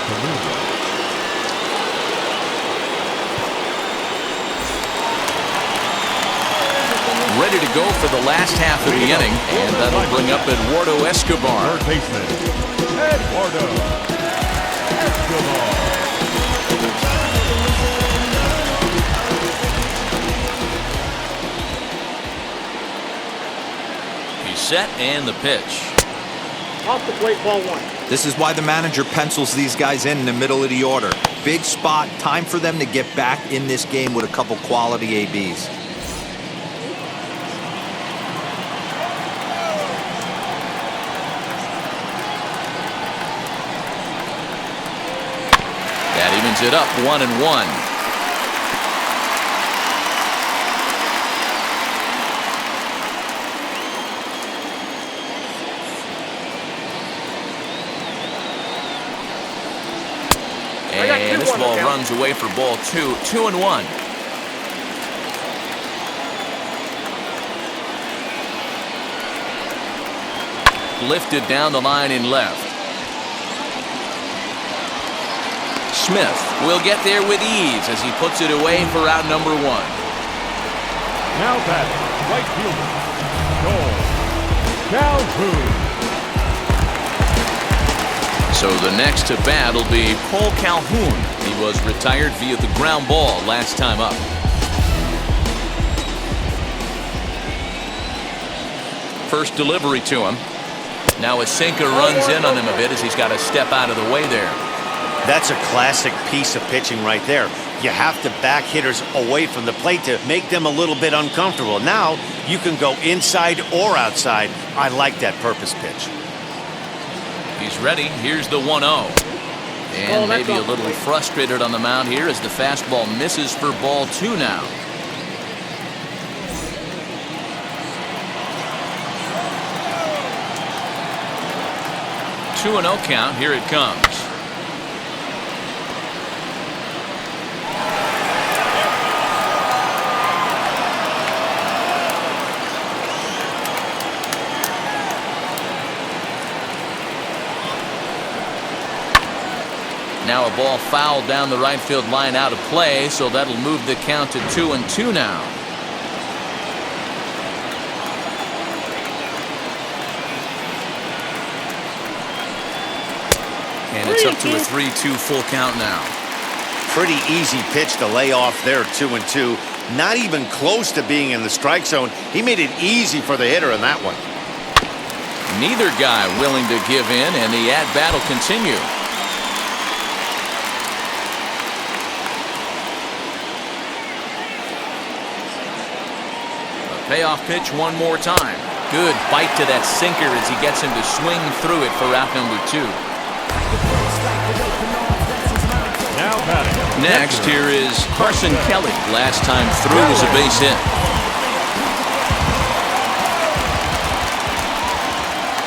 Familia. Ready to go for the last half of the inning, and that'll bring up Eduardo Escobar. Third baseman, Eduardo Escobar. He's set, and the pitch. Off the plate, ball 1. This is why the manager pencils these guys in the middle of the order. Big spot, time for them to get back in this game with a couple quality ABs. That evens it up, 1-1. And this ball runs away for ball 2, 2-1. Lifted down the line in left. Smith will get there with ease as he puts it away for out number 1. Now batting, right fielder, Cole Calhoun. So the next to bat will be Cole Calhoun. He was retired via the ground ball last time up. First delivery to him. Now a sinker runs in on him a bit as he's got to step out of the way there. that's a classic piece of pitching right there. You have to back hitters away from the plate to make them a little bit uncomfortable. Now you can go inside or outside. I like that purpose pitch. He's ready. Here's the 1-0. And maybe a little frustrated on the mound here as the fastball misses for ball 2 now. Two and 0 count. Here it comes. Now a ball fouled down the right field line out of play, so that'll move the count to 2-2 now. And it's up to a 3-2 full count now. Pretty easy pitch to lay off there, 2-2. Not even close to being in the strike zone. He made it easy for the hitter in that one. Neither guy willing to give in, and the at-bat will continue. Payoff pitch one more time. Good bite to that sinker as he gets him to swing through it for out number 2. Now batting. Next, here is Carson Kelly. Last time through was a base hit.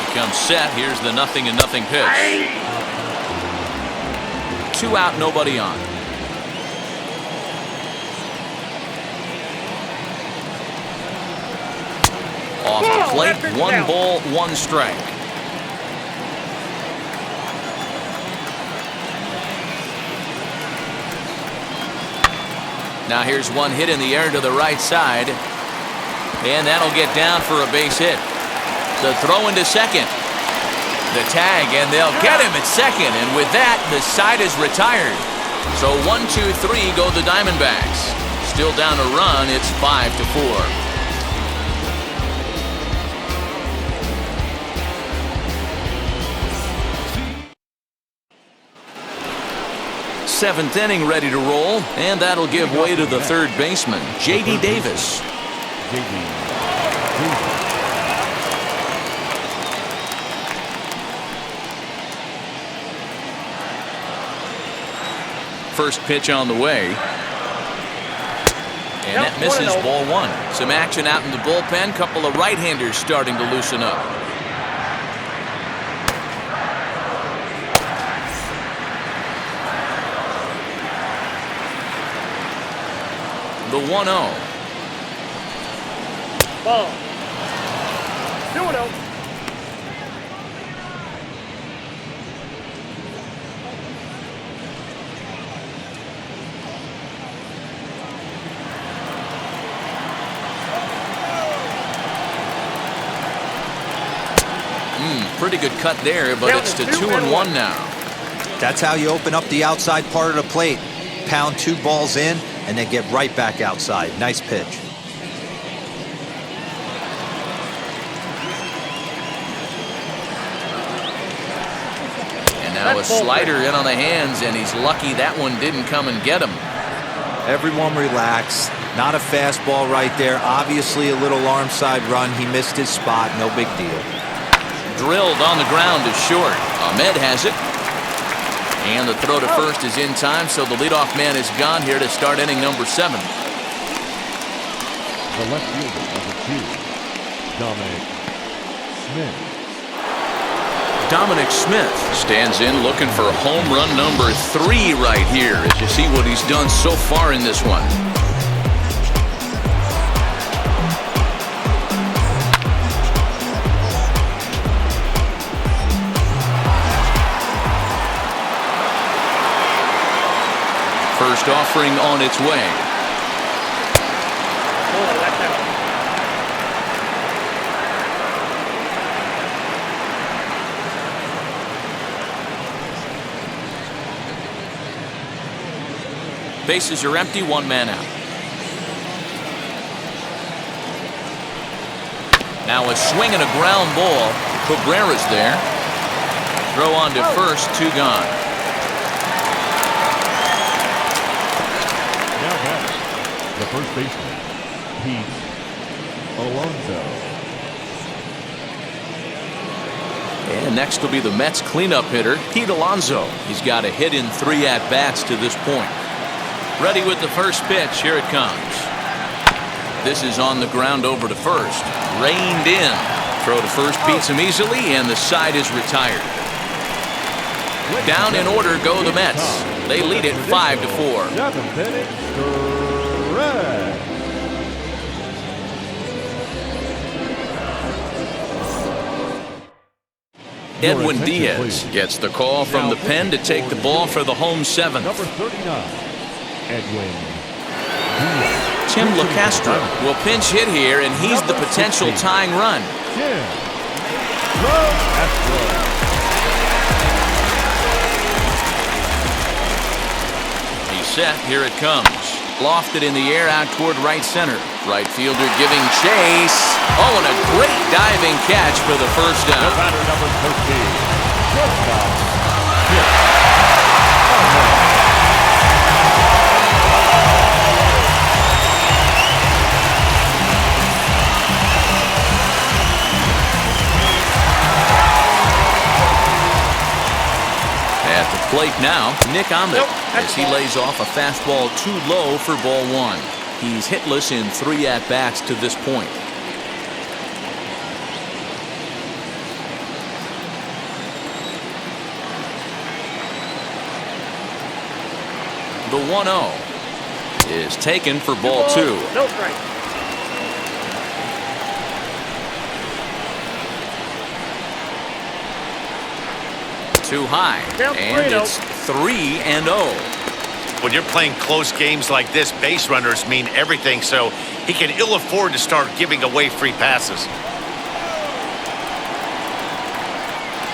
He comes set. Here's the 0-0 pitch. 2 out, nobody on. Off the plate, 1 ball, 1 strike. Now here's 1 hit in the air to the right side. And that'll get down for a base hit. The throw into second. The tag, and they'll get him at second. And with that, the side is retired. So 1, 2, 3 go the Diamondbacks. Still down a run, it's 5-4. Seventh inning ready to roll, and that'll give way to the third baseman, J.D. Davis. First pitch on the way. And that misses, ball 1. Some action out in the bullpen. Couple of right-handers starting to loosen up. The 1-0. Ball. 2-0. Pretty good cut there, but it's to 2-1 now. That's how you open up the outside part of the plate. Pound 2 balls in, and then get right back outside. Nice pitch. And now a slider in on the hands, and he's lucky that one didn't come and get him. Everyone relax. Not a fastball right there. Obviously a little arm side run. He missed his spot. No big deal. Drilled on the ground to short. Ahmed has it. And the throw to first is in time, so the leadoff man is gone here to start inning number 7. The left fielder, number 2, Dominic Smith. Dominic Smith stands in looking for home run number 3 right here as you see what he's done so far in this one. First offering on its way. Bases are empty, 1 man out. Now a swing and a ground ball. Cabrera's there. Throw on to first, 2 gone. The first baseman, Pete Alonso. And next will be the Mets cleanup hitter, Pete Alonso. He's got a hit in 3 at-bats to this point. Ready with the first pitch. Here it comes. This is on the ground over to first. Reined in. Throw to first beats him easily, and the side is retired. Down in order go the Mets. They lead it 5-4. 7th inning, correct. Edwin Diaz gets the call from the pen to take the ball for the home 7th. Number 39, Edwin Diaz. Tim LaCastro will pinch hit here, and he's the potential tying run. Tim LaCastro. Set, here it comes. Lofted in the air out toward right center. Right fielder giving chase. Oh, and a great diving catch for the first down. The batter, number 13, shortstop. At the plate now, Nick Ahmed, as he lays off a fastball too low for ball 1. He's hitless in 3 at-bats to this point. The 1-0 is taken for ball 2. No strike. Too high, and it's 3-0. When you're playing close games like this, base runners mean everything, so he can ill afford to start giving away free passes.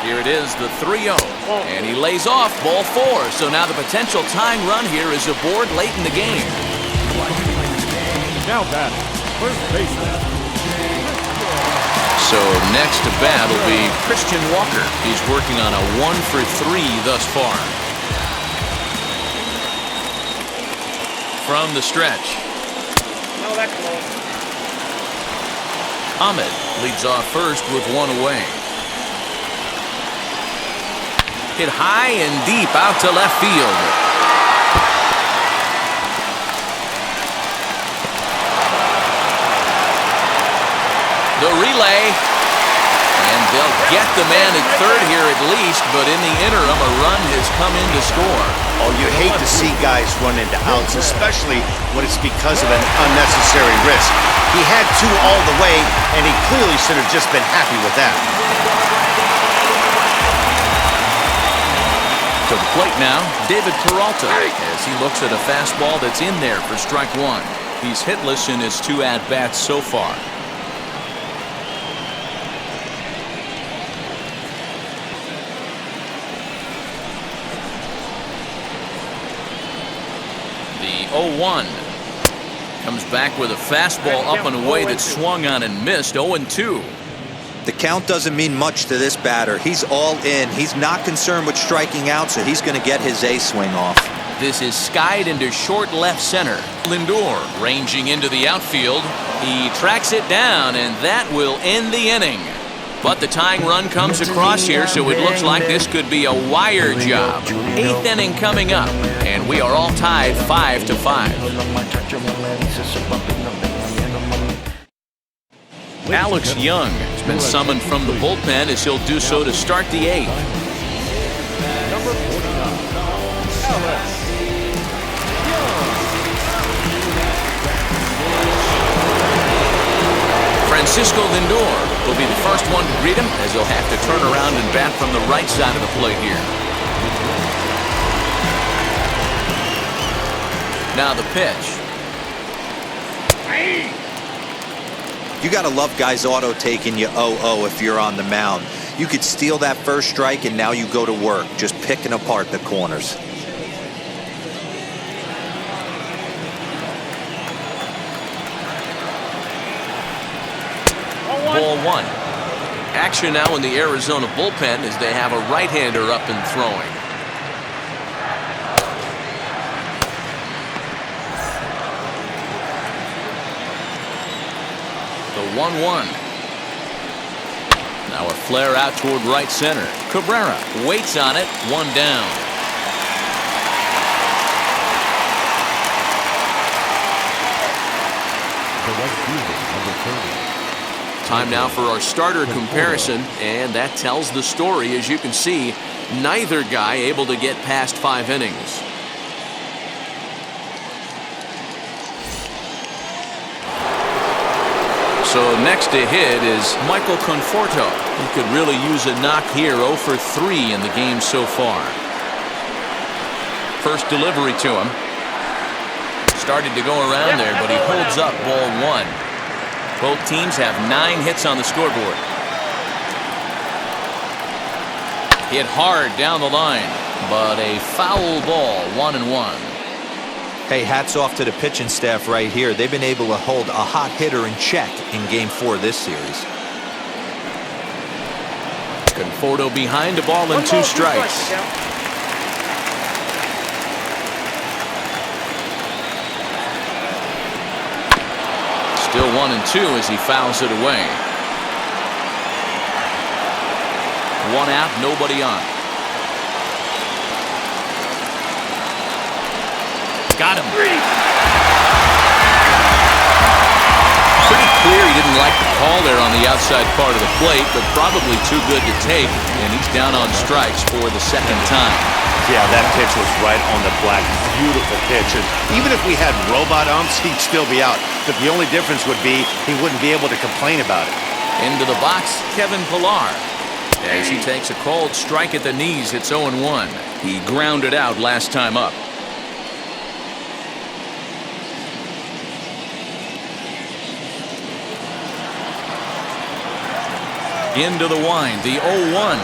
Here it is, the 3-0, and he lays off ball 4. So now the potential tying run here is aboard late in the game. Now batting, first baseman. So next to bat will be Christian Walker. He's working on a 1-for-3 thus far. From the stretch, No, that's close. Ahmed leads off first with 1 away. Hit high and deep out to left field. The relay, and they'll get the man at third here at least, but in the interim a run has come in to score. Oh, you hate to see guys run into outs, especially when it's because of an unnecessary risk. He had 2 all the way, and he clearly should have just been happy with that. To the plate now, David Peralta, as he looks at a fastball that's in there for strike 1. He's hitless in his 2 at-bats so far. The 0-1 comes back with a fastball up and away that swung on and missed. 0-2. The count doesn't mean much to this batter. He's all in. He's not concerned with striking out, so he's going to get his A swing off. This is skied into short left center. Lindor ranging into the outfield. He tracks it down, and that will end the inning. But the tying run comes across here, so it looks like this could be a wire job. 8th inning coming up, and we are all tied 5-5. Alex Young has been summoned from the bullpen as he'll do so to start the 8th. Number 49, Alex Francisco Lindor will be the first one to greet him as he'll have to turn around and bat from the right side of the plate here. Now the pitch. You got to love guys auto taking you 0-0 if you're on the mound. You could steal that first strike and now you go to work just picking apart the corners. Ball 1. Action now in the Arizona bullpen as they have a right-hander up and throwing. The 1-1. Now a flare out toward right center. Cabrera waits on it. 1 down. the right fielder, number 30. Time now for our starter comparison, and that tells the story. As you can see, neither guy able to get past 5 innings. So next to hit is Michael Conforto. He could really use a knock here. 0 for 3 in the game so far. First delivery to him. Started to go around there, but he holds up ball 1. Both teams have 9 hits on the scoreboard. Hit hard down the line, but a foul ball. 1-1. Hey, hats off to the pitching staff right here. They've been able to hold a hot hitter in check in Game 4 this series. Conforto behind, a ball and 2 strikes. Still 1-2 as he fouls it away. 1 out, nobody on. Got him. Pretty clear he didn't like the call there on the outside part of the plate, but probably too good to take, and he's down on strikes for the second time. Yeah, that pitch was right on the black. Beautiful pitch. And even if we had robot umps, he'd still be out. But the only difference would be he wouldn't be able to complain about it. Into the box, Kevin Pillar. As he takes a called strike at the knees, it's 0-1. He grounded out last time up. Into the wind, the 0-1.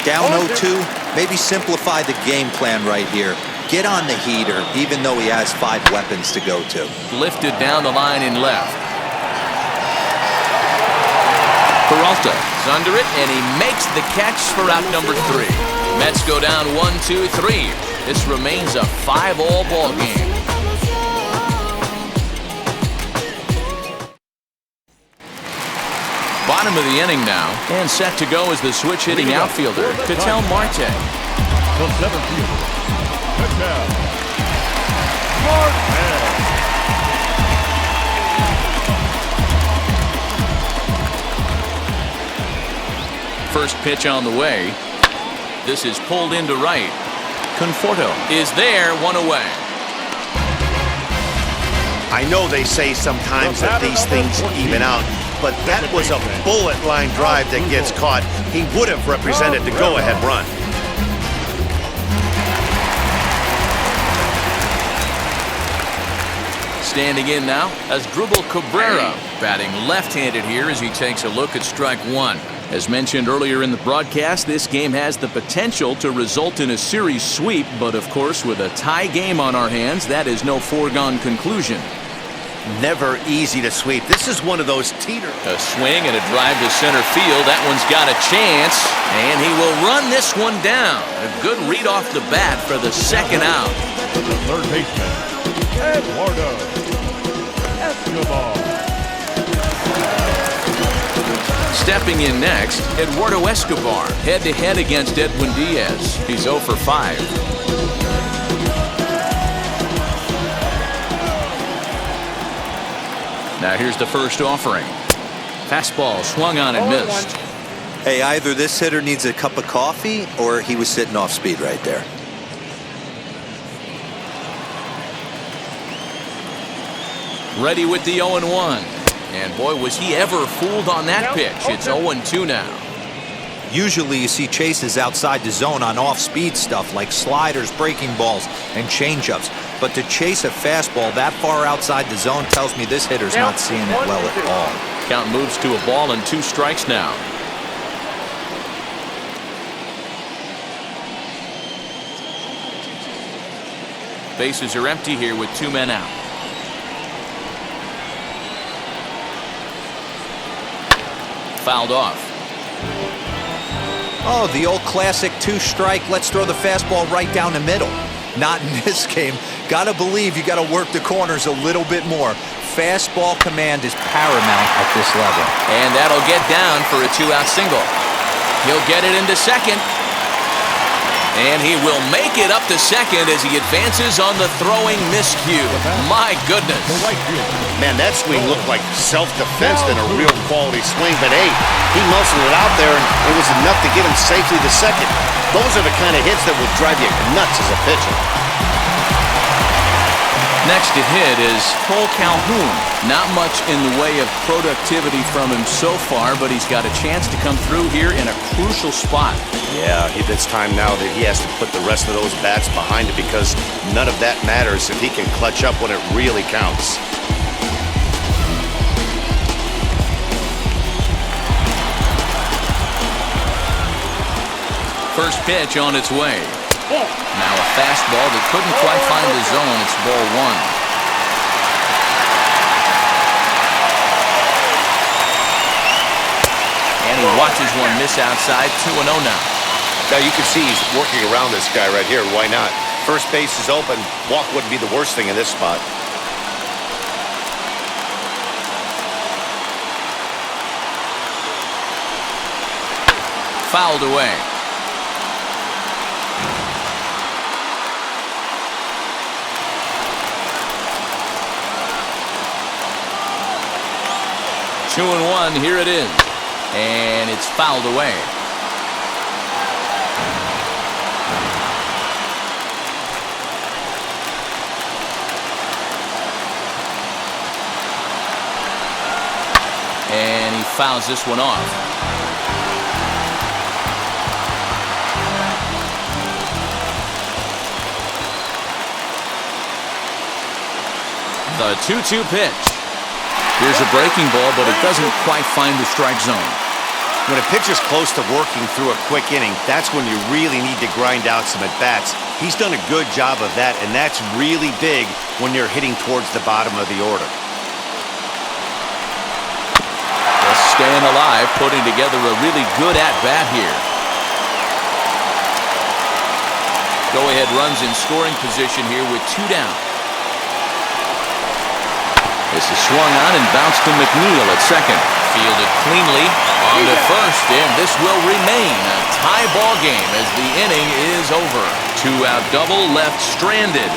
Down 0-2, maybe simplify the game plan right here. Get on the heater, even though he has 5 weapons to go to. Lifted down the line in left. Peralta is under it, and he makes the catch for out number 3. Mets go down 1-2-3. This remains a 5-all ball game. Bottom of the inning now, and set to go is the switch-hitting outfielder, Ketel Marte. The center fielder, Ketel Marte. First pitch on the way. This is pulled into right. Conforto is there, 1 away. I know they say sometimes that these things even out, but that was a bullet line drive that gets caught. He would have represented the go-ahead run. Standing in now as Asdrubal Cabrera, batting left-handed here as he takes a look at strike 1. As mentioned earlier in the broadcast, this game has the potential to result in a series sweep, but of course with a tie game on our hands, that is no foregone conclusion. Never easy to sweep. This is one of those teeter. A swing and a drive to center field. That one's got a chance, and he will run this one down. A good read off the bat for the second out. The third baseman, Eduardo Escobar. Stepping in next, Eduardo Escobar, head-to-head against Edwin Diaz. He's 0 for 5. Now here's the first offering. Fastball swung on and missed. Hey, either this hitter needs a cup of coffee or he was sitting off speed right there. Ready with the 0-1. And boy, was he ever fooled on that pitch. It's 0-2 now. Usually you see chases outside the zone on off-speed stuff like sliders, breaking balls, and changeups. But to chase a fastball that far outside the zone tells me this hitter's not seeing it well at all. Count moves to a ball and 2 strikes now. Bases are empty here with 2 men out. Fouled off. Oh, the old classic 2-strike. Let's throw the fastball right down the middle. Not in this game. Gotta believe you gotta work the corners a little bit more. Fastball command is paramount at this level. And that'll get down for a 2-out single. He'll get it into second. And he will make it up to second as he advances on the throwing miscue. My goodness. Man, that swing looked like self-defense than a real quality swing. But hey, he muscled it out there, and it was enough to get him safely to second. Those are the kind of hits that will drive you nuts as a pitcher. Next to hit is Cole Calhoun. Not much in the way of productivity from him so far, but he's got a chance to come through here in a crucial spot. Yeah, it's time now that he has to put the rest of those bats behind it, because none of that matters if he can clutch up when it really counts. First pitch on its way. Now a fastball that couldn't quite find the zone. It's ball 1. And he watches one miss outside. 2-0 now. Now you can see he's working around this guy right here. Why not? First base is open. Walk wouldn't be the worst thing in this spot. Fouled away. 2-1, here it is. And it's fouled away. And he fouls this one off. The 2-2 pitch. Here's a breaking ball, but it doesn't quite find the strike zone. When a pitcher's close to working through a quick inning, that's when you really need to grind out some at-bats. He's done a good job of that, and that's really big when you're hitting towards the bottom of the order. Staying alive, putting together a really good at-bat here. Go-ahead runs in scoring position here with 2 down. This is swung on and bounced to McNeil at second. Fielded cleanly on to first, and this will remain a tie ball game as the inning is over. 2-out double left stranded.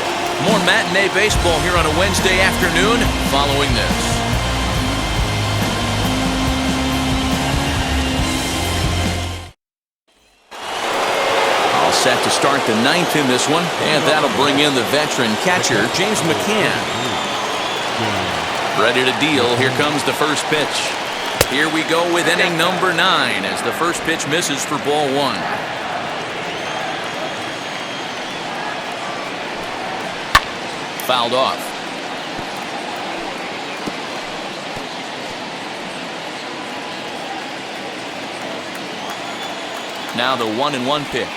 More matinee baseball here on a Wednesday afternoon following this. Set to start the 9th in this one, and that'll bring in the veteran catcher, James McCann. Ready to deal. Here comes the first pitch. Here we go with inning number 9 as the first pitch misses for ball 1. Fouled off. Now the 1-1 pitch.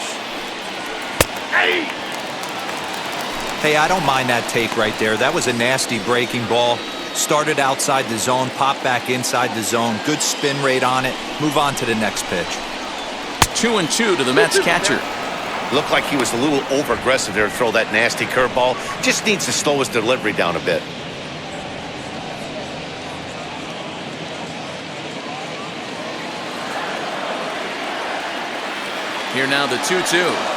Hey, I don't mind that take right there. That was a nasty breaking ball. Started outside the zone, popped back inside the zone. Good spin rate on it. Move on to the next pitch. 2-2 to the Mets catcher. Looked like he was a little over-aggressive there to throw that nasty curveball. Just needs to slow his delivery down a bit. Here now the 2-2.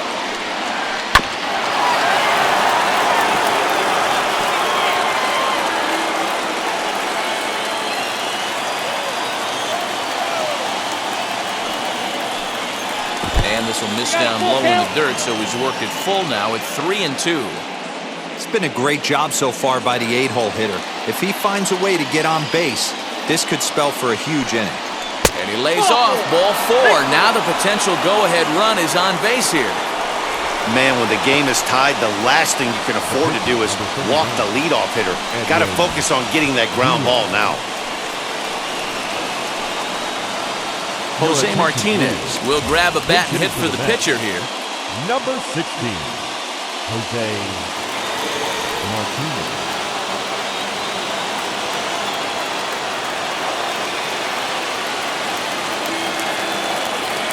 This will miss down low in the dirt, so he's worked it full now at 3-2. It's been a great job so far by the 8-hole hitter. If he finds a way to get on base, this could spell for a huge inning. And he lays off ball 4. Now the potential go-ahead run is on base here. Man, when the game is tied, the last thing you can afford to do is walk the leadoff hitter. Got to focus on getting that ground ball now. Jose Martinez will grab a bat and hit for the pitcher here. Number 16, Jose Martinez.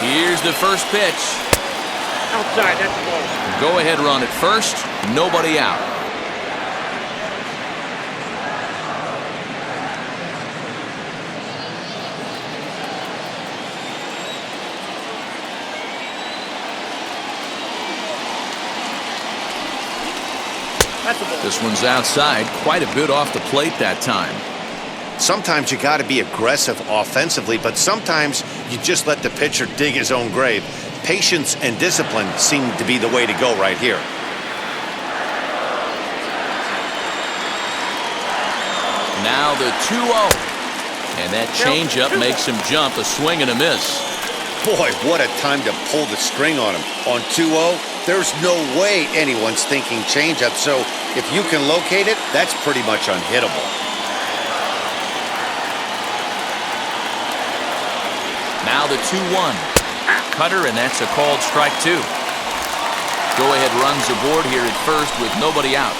Here's the first pitch. Outside, that's the ball. Go ahead run at first, nobody out. This one's outside, quite a bit off the plate that time. Sometimes you got to be aggressive offensively, but sometimes you just let the pitcher dig his own grave. Patience and discipline seem to be the way to go right here. Now the 2-0. And that changeup makes him jump, a swing and a miss. Boy, what a time to pull the string on him. On 2-0, there's no way anyone's thinking changeup, so if you can locate it, that's pretty much unhittable. Now the 2-1. Cutter, and that's a called strike 2. Go-ahead runs aboard here at first with nobody out.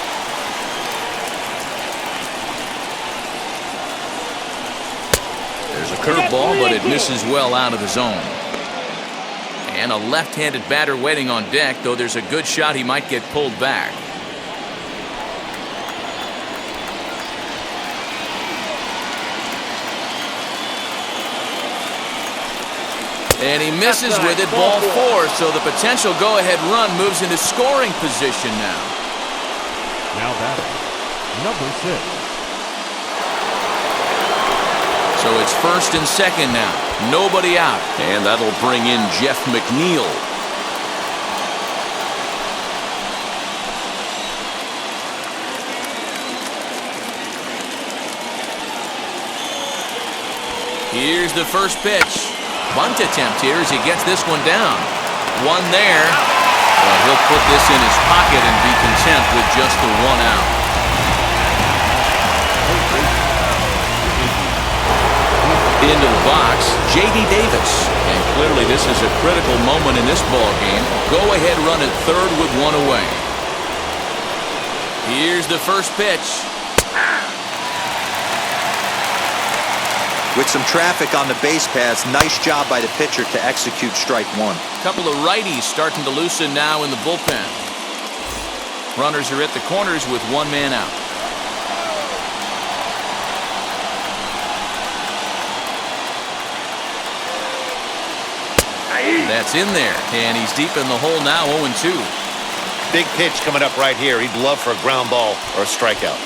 There's a curveball, but it misses well out of the zone. And a left-handed batter waiting on deck, though there's a good shot he might get pulled back. And he misses with it, ball 4, so the potential go-ahead run moves into scoring position now. Now batting, number 6. So So it's first and second now. Nobody out. And that'll bring in Jeff McNeil. Here's the first pitch. Bunt attempt here as he gets this one down. One there. Well, he'll put this in his pocket and be content with just the one out. Into the box, J.D. Davis. And clearly this is a critical moment in this ball game. Go-ahead run at third with one away. Here's the first pitch. With some traffic on the base paths, nice job by the pitcher to execute strike one. Couple of righties starting to loosen now in the bullpen. Runners are at the corners with one man out. That's in there, and he's deep in the hole now, 0-2. Big pitch coming up right here. He'd love for a ground ball or a strikeout.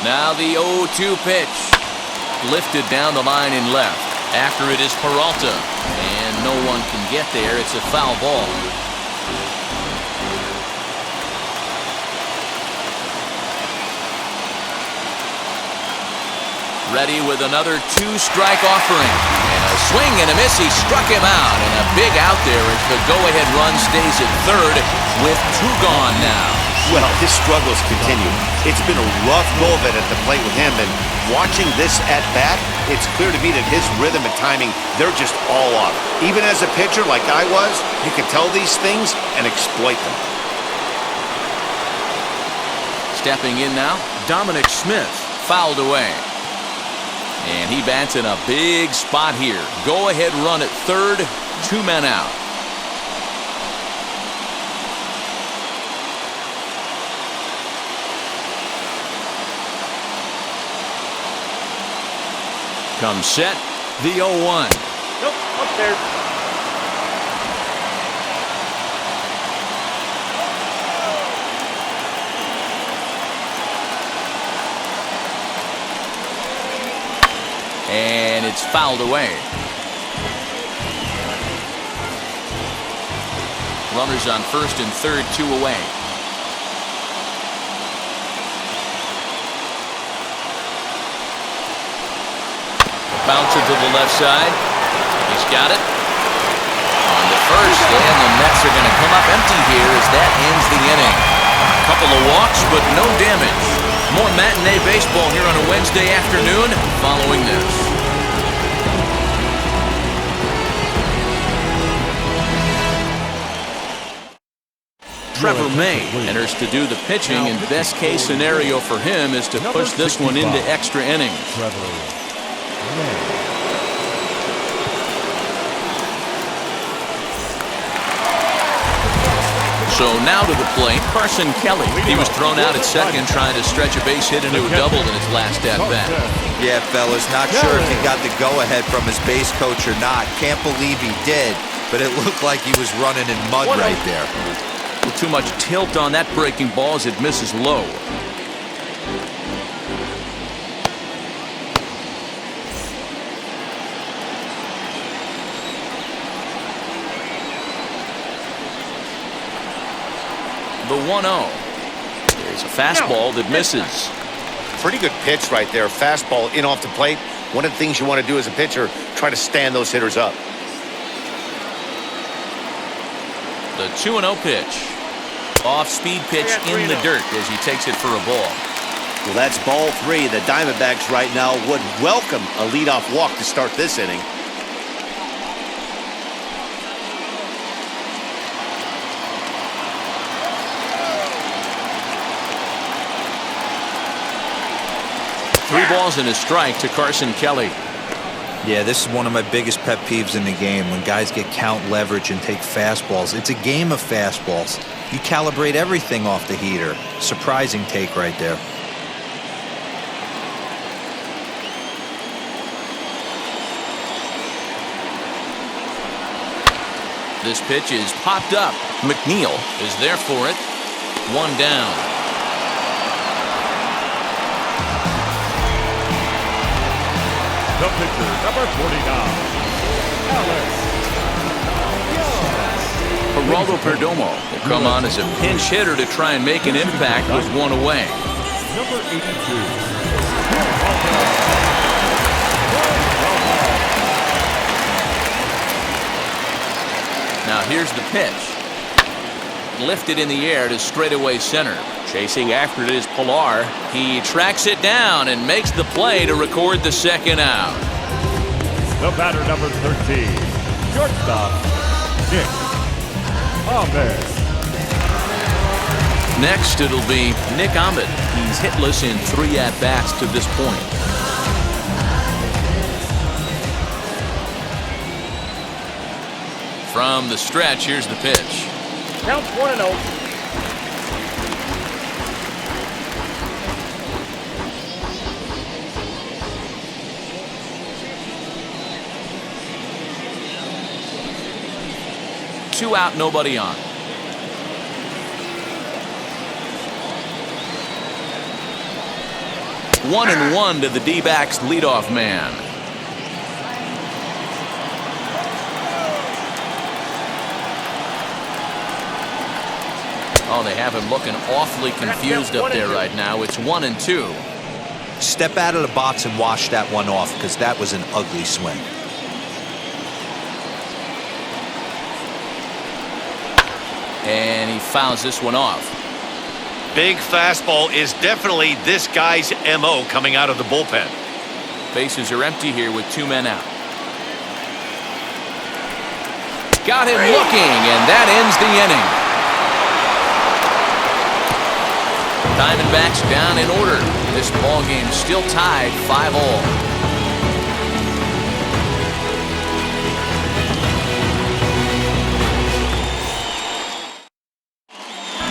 Now the 0-2 pitch. Lifted down the line in left. After it is Peralta, and no one can get there. It's a foul ball. Ready with another two-strike offering. And a swing and a miss. He struck him out. And a big out there as the go-ahead run stays at third with two gone now. Well, his struggles continue. It's been a rough go of it at the plate with him. And watching this at-bat, it's clear to me that his rhythm and timing, they're just all off. Even as a pitcher like I was, you can tell these things and exploit them. Stepping in now, Dominic Smith. Fouled away. And he bats in a big spot here. Go-ahead run at third, two men out. Comes set, the 0-1. Nope, upstairs. And it's fouled away. Runners on first and third, two away. Bouncer to the left side. He's got it. On to first, and the Mets are going to come up empty here as that ends the inning. A couple of walks, but no damage. More matinee baseball here on a Wednesday afternoon following this. Trevor May enters to do the pitching, and best case scenario for him is to push this one into extra innings. So now to the plate, Carson Kelly. He was thrown out at second trying to stretch a base hit into a double in his last at-bat. Yeah, fellas, not sure if he got the go-ahead from his base coach or not. Can't believe he did, but it looked like he was running in mud right there. With too much tilt on that breaking ball as it misses low. The 1-0. There's a fastball that misses. Pretty good pitch right there. Fastball in off the plate. One of the things you want to do as a pitcher, try to stand those hitters up. The 2-0 pitch. Off-speed pitch in the dirt as he takes it for a ball. Well, that's ball three. The Diamondbacks right now would welcome a leadoff walk to start this inning. Three balls and a strike to Carson Kelly. Yeah, this is one of my biggest pet peeves in the game, when guys get count leverage and take fastballs. It's a game of fastballs. You calibrate everything off the heater. Surprising take right there. This pitch is popped up. McNeil is there for it. 1 down. The pitcher, number 49, Alex Miniak. Geraldo Perdomo will come on as a pinch hitter to try and make an impact with 1 away. Number 82. Now here's the pitch. Lifted in the air to straightaway center. Chasing after it is Pilar. He tracks it down and makes the play to record the 2nd out. The batter, number 13, shortstop, Nick Ahmed. Next, it'll be Nick Ahmed. He's hitless in 3 at-bats to this point. From the stretch, here's the pitch. Counts 1-0. Two out, nobody on. One and one to the D-backs leadoff man. Oh, they have him looking awfully confused up there right now. It's 1-2. Step out of the box and wash that one off, because that was an ugly swing. And he fouls this one off. Big fastball is definitely this guy's MO coming out of the bullpen. Bases are empty here with 2 men out. Got him looking, and that ends the inning. Diamondbacks down in order. This ball game still tied 5-all.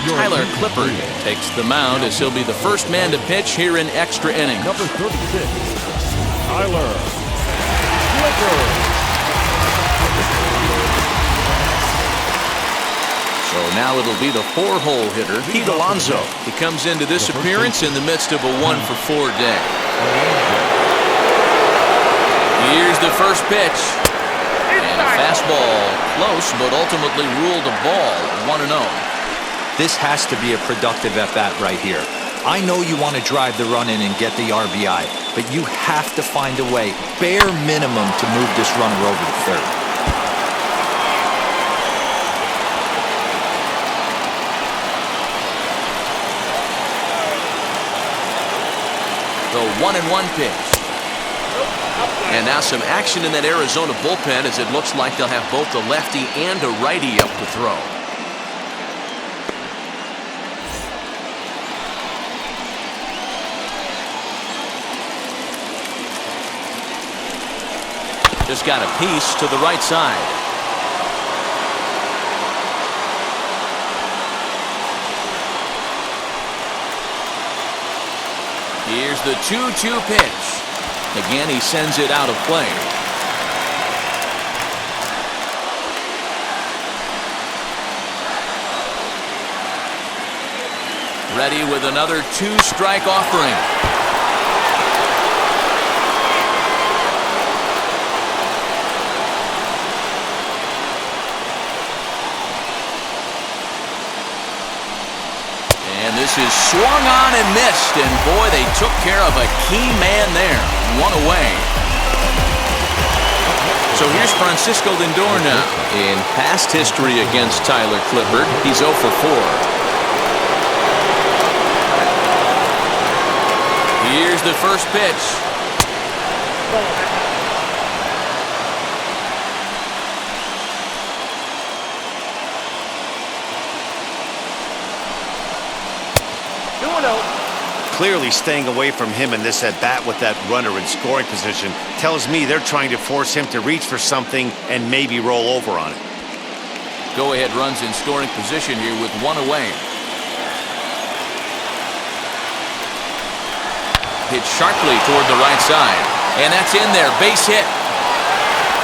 Tyler Clippard takes the mound as he'll be the first man to pitch here in extra innings. Number 36, Tyler Clippard. So now it'll be the 4-hole hitter, Pete Alonso. He comes into this appearance in the midst of a 1-for-4 day. Here's the first pitch. And a fastball close, but ultimately ruled a ball. 1-0. This has to be a productive at-bat right here. I know you want to drive the run in and get the RBI, but you have to find a way, bare minimum, to move this runner over to third. The 1-1 pitch. And now some action in that Arizona bullpen, as it looks like they'll have both a lefty and a righty up to throw. Just got a piece to the right side. Here's the 2-2 pitch. Again, he sends it out of play. Ready with another 2-strike offering. And this is swung on and missed, and boy, they took care of a key man there. 1 away. So here's Francisco Lindor now. In past history against Tyler Clippard, he's 0 for 4. Here's the first pitch. Clearly staying away from him in this at-bat with that runner in scoring position tells me they're trying to force him to reach for something and maybe roll over on it. Go-ahead runs in scoring position here with 1 away. Hit sharply toward the right side. And that's in there. Base hit.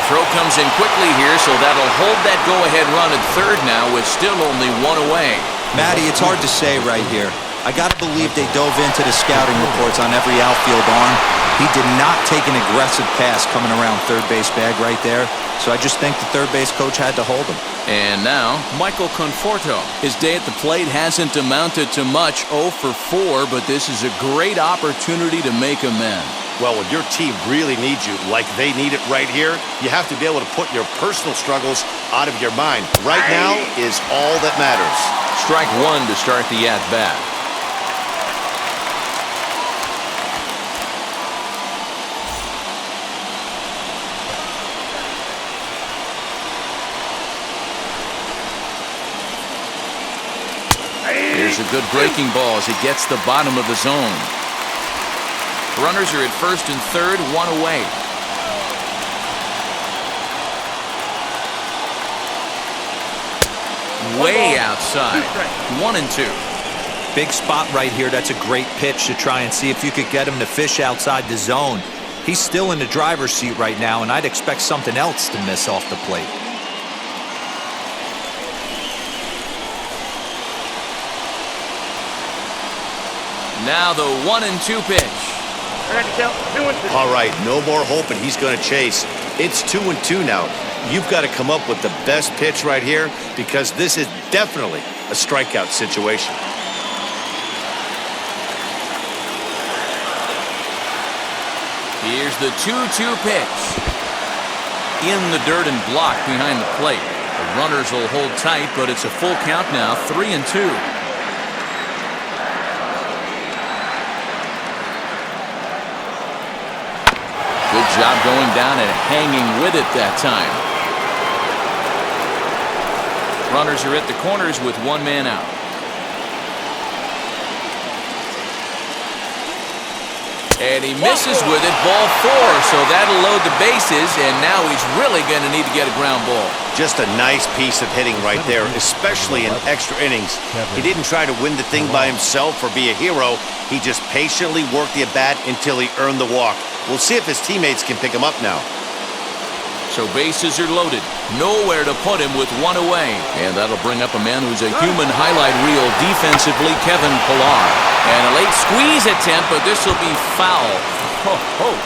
throw comes in quickly here, so that'll hold that go-ahead run at third now with still only one away. Matty, it's hard to say right here. I got to believe they dove into the scouting reports on every outfield arm. He did not take an aggressive pass coming around third base bag right there, so I just think the third base coach had to hold him. And now, Michael Conforto. His day at the plate hasn't amounted to much, 0 for 4, but this is a great opportunity to make amends. Well, when your team really needs you, like they need it right here, you have to be able to put your personal struggles out of your mind. Right now is all that matters. Strike one to start the at-bat. Here's a good breaking ball as he gets the bottom of the zone. Runners are at first and third, one away. Way outside. 1-2. Big spot right here. That's a great pitch to try and see if you could get him to fish outside the zone. He's still in the driver's seat right now, and I'd expect something else to miss off the plate. Now the 1-2 pitch. All right, no more hoping he's going to chase. It's 2-2 now. You've got to come up with the best pitch right here because this is definitely a strikeout situation. Here's the 2-2 pitch. In the dirt and blocked behind the plate. The runners will hold tight, but it's a full count now, 3-2. Good job going down and hanging with it that time. Runners are at the corners with one man out. And he misses with it, ball 4, so that'll load the bases, and now he's really going to need to get a ground ball. Just a nice piece of hitting right there, especially in extra innings. He didn't try to win the thing by himself or be a hero. He just patiently worked the at-bat until he earned the walk. We'll see if his teammates can pick him up now. So bases are loaded. Nowhere to put him with one away. And that'll bring up a man who's a human highlight reel defensively, Kevin Pillar. And a late squeeze attempt, but this will be foul. Ho, ho.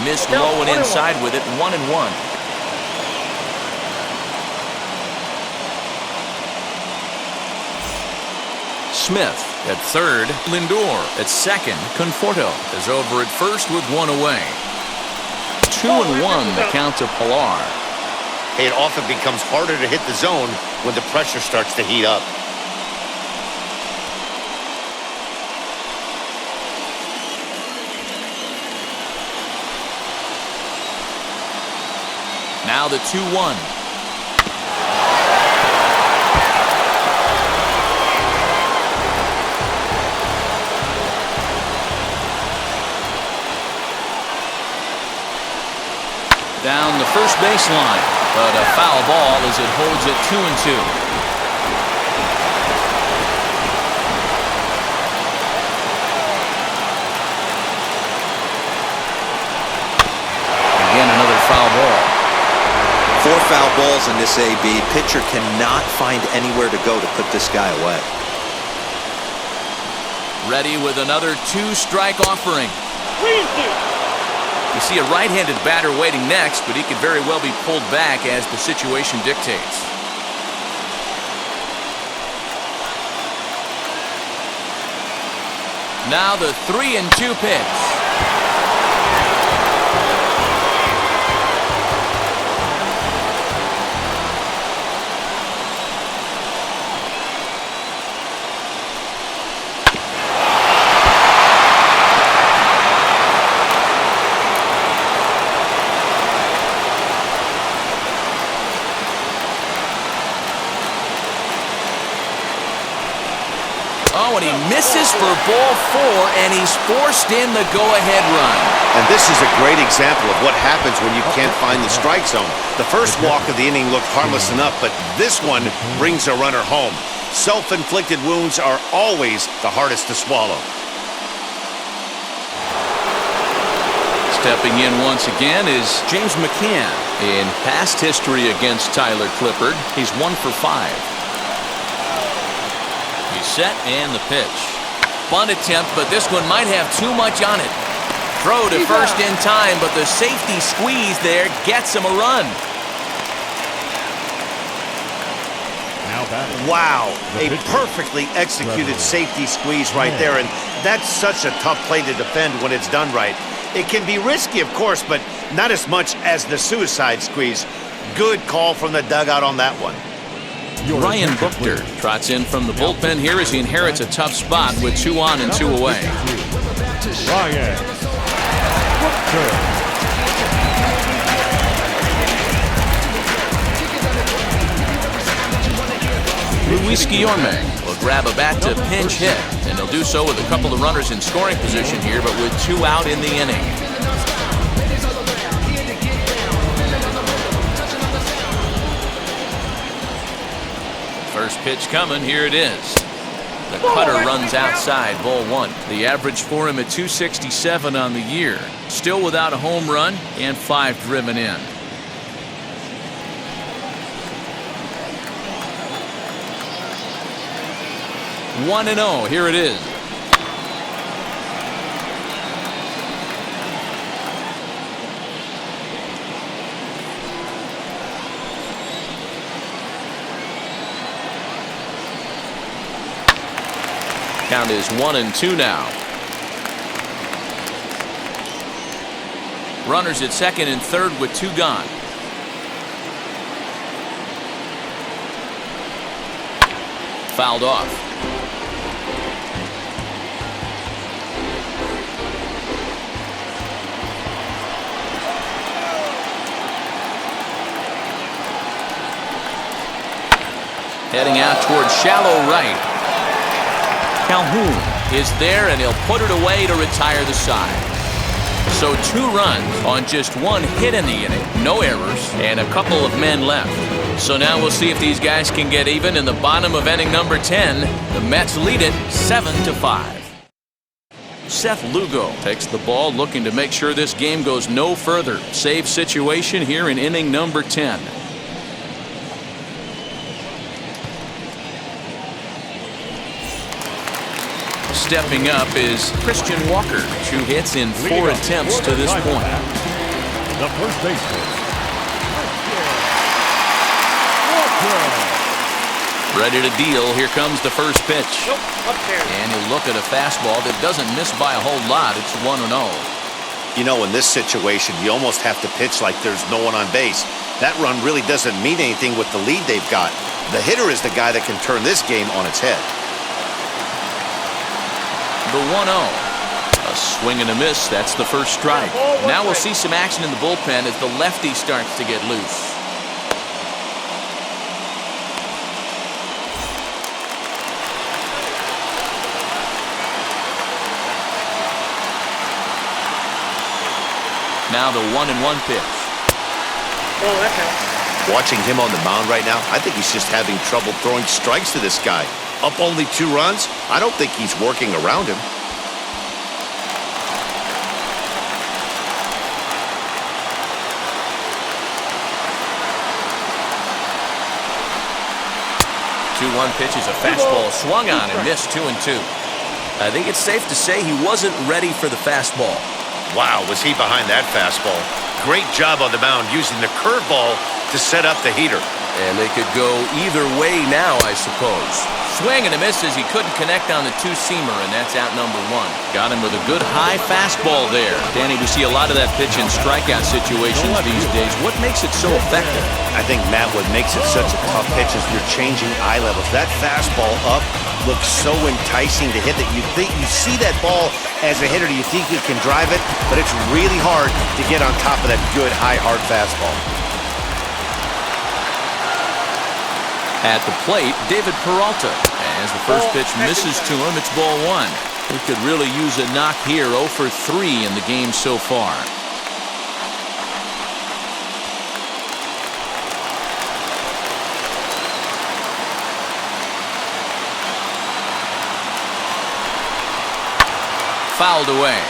Missed low and inside with it, 1-1. Smith at third. Lindor at second. Conforto is over at first with one away. 2-1 the count to Pillar. It often becomes harder to hit the zone when the pressure starts to heat up. Now the 2-1. Down the first baseline, but a foul ball as it holds it 2-2. Again, another foul ball. 4 foul balls in this AB. Pitcher cannot find anywhere to go to put this guy away. Ready with another 2-strike offering. You see a right-handed batter waiting next, but he could very well be pulled back as the situation dictates. Now the 3-2 pitch. Oh, and he misses for ball 4, and he's forced in the go-ahead run. And this is a great example of what happens when you can't find the strike zone. The first walk of the inning looked harmless enough, but this one brings a runner home. Self-inflicted wounds are always the hardest to swallow. Stepping in once again is James McCann. In past history against Tyler Clippard, he's 1 for 5. He's set and the pitch. Bunt attempt, but this one might have too much on it. Throw to first in time, but the safety squeeze there gets him a run. Wow, a perfectly executed safety squeeze right there, and that's such a tough play to defend when it's done right. It can be risky, of course, but not as much as the suicide squeeze. Good call from the dugout on that one. Ryan Buchter trots in from the bullpen here as he inherits a tough spot with 2 on and 2 away. Ryan Buchter. Luis Guillorme will grab a bat to pinch hit, and he'll do so with a couple of runners in scoring position here, but with 2 out in the inning. First pitch coming, here it is. The cutter runs outside, ball 1. The average for him at 267 on the year. Still without a home run and 5 driven in. 1-0, here it is. Count is 1-2 now. Runners at second and third with 2 gone. Fouled off. Heading out towards shallow right. Calhoun is there, and he'll put it away to retire the side. So 2 runs on just 1 hit in the inning, no errors, and a couple of men left. So now we'll see if these guys can get even in the bottom of inning number 10. The Mets lead it 7-5. Seth Lugo takes the ball, looking to make sure this game goes no further. Save situation here in inning number 10. Stepping up is Christian Walker. 2 hits in 4 attempts to this point. The first baseman. Ready to deal. Here comes the first pitch. And he'll look at a fastball that doesn't miss by a whole lot. It's 1-0. You know, in this situation, you almost have to pitch like there's no one on base. That run really doesn't mean anything with the lead they've got. The hitter is the guy that can turn this game on its head. The 1-0. A swing and a miss. That's the first strike. Now we'll see some action in the bullpen as the lefty starts to get loose. Now the 1-1 pitch. Watching him on the mound right now, I think he's just having trouble throwing strikes to this guy. Up only 2 runs? I don't think he's working around him. The 2-1 pitch is a fastball swung on and missed. 2-2. I think it's safe to say he wasn't ready for the fastball. Wow, was he behind that fastball. Great job on the mound using the curveball to set up the heater. And they could go either way now, I suppose. Swing and a miss as he couldn't connect on the 2-seamer, and that's out number 1. Got him with a good high fastball there. Danny, we see a lot of that pitch in strikeout situations these days. What makes it so effective? I think, Matt, what makes it such a tough pitch is you're changing eye levels. That fastball up looks so enticing to hit that you think you see that ball as a hitter, you think you can drive it, but it's really hard to get on top of that good high hard fastball. At the plate, David Peralta. As the first pitch misses to him, it's ball 1. He could really use a knock here. 0 for 3 in the game so far. Fouled away.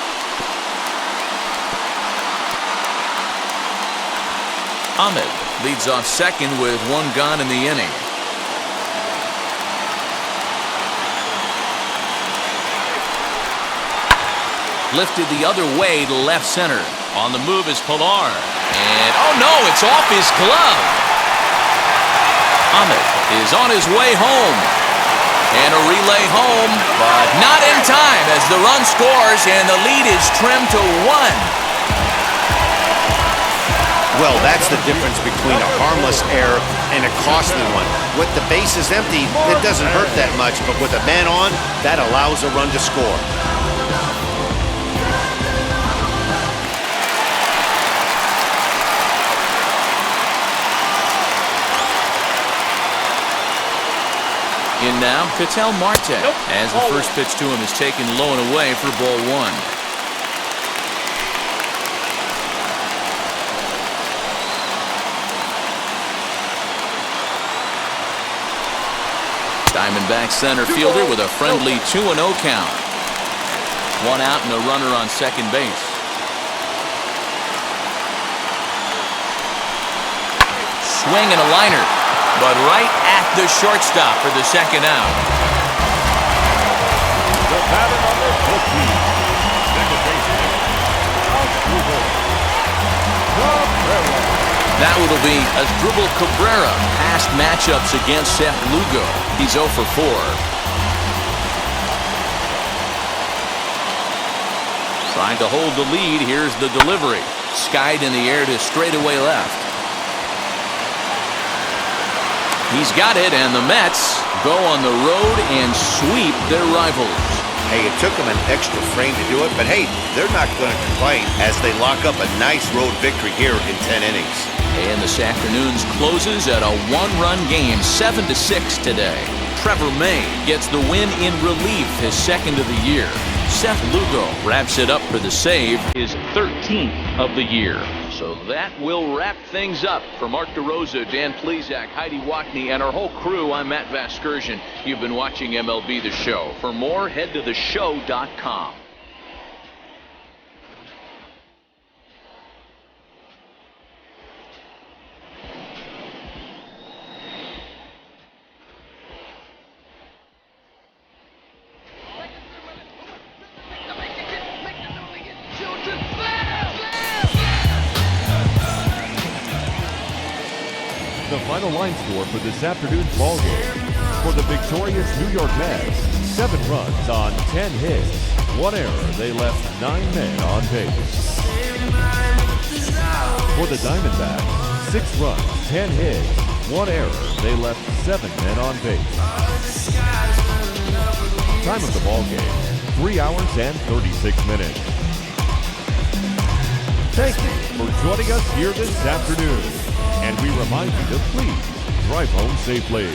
Ahmed leads off second with one gone in the inning. Lifted the other way to left center. On the move is Pilar. And oh no, it's off his glove. Ahmed is on his way home. And a relay home, but not in time as the run scores and the lead is trimmed to 1. Well, that's the difference between a harmless error and a costly one. With the bases empty, it doesn't hurt that much, but with a man on, that allows a run to score. In now, Ketel Marte, as the first pitch to him is taken low and away for ball 1. Diamondback center fielder with a friendly 2-0 count. One out and a runner on second base. Swing and a liner, but right at the shortstop for the second out. The batter number 14, second baseman, That will be Asdrubal Cabrera. Past matchups against Seth Lugo. He's 0 for 4. Trying to hold the lead. Here's the delivery. Skied in the air to straightaway left. He's got it, and the Mets go on the road and sweep their rivals. Hey, it took them an extra frame to do it, but hey, they're not going to complain as they lock up a nice road victory here in 10 innings. And this afternoon's closes at a one-run game, 7-6 today. Trevor May gets the win in relief, his second of the year. Seth Lugo wraps it up for the save, his 13th of the year. So that will wrap things up. For Mark DeRosa, Dan Plesac, Heidi Watney, and our whole crew, I'm Matt Vasgersian. You've been watching MLB The Show. For more, head to theshow.com. The final line score for this afternoon's ball game. For the victorious New York Mets, 7 runs on 10 hits. 1 error, they left 9 men on base. For the Diamondbacks, 6 runs, 10 hits. 1 error, they left 7 men on base. Time of the ball game, 3 hours and 36 minutes. Thank you for joining us here this afternoon. And we remind you to please drive home safely.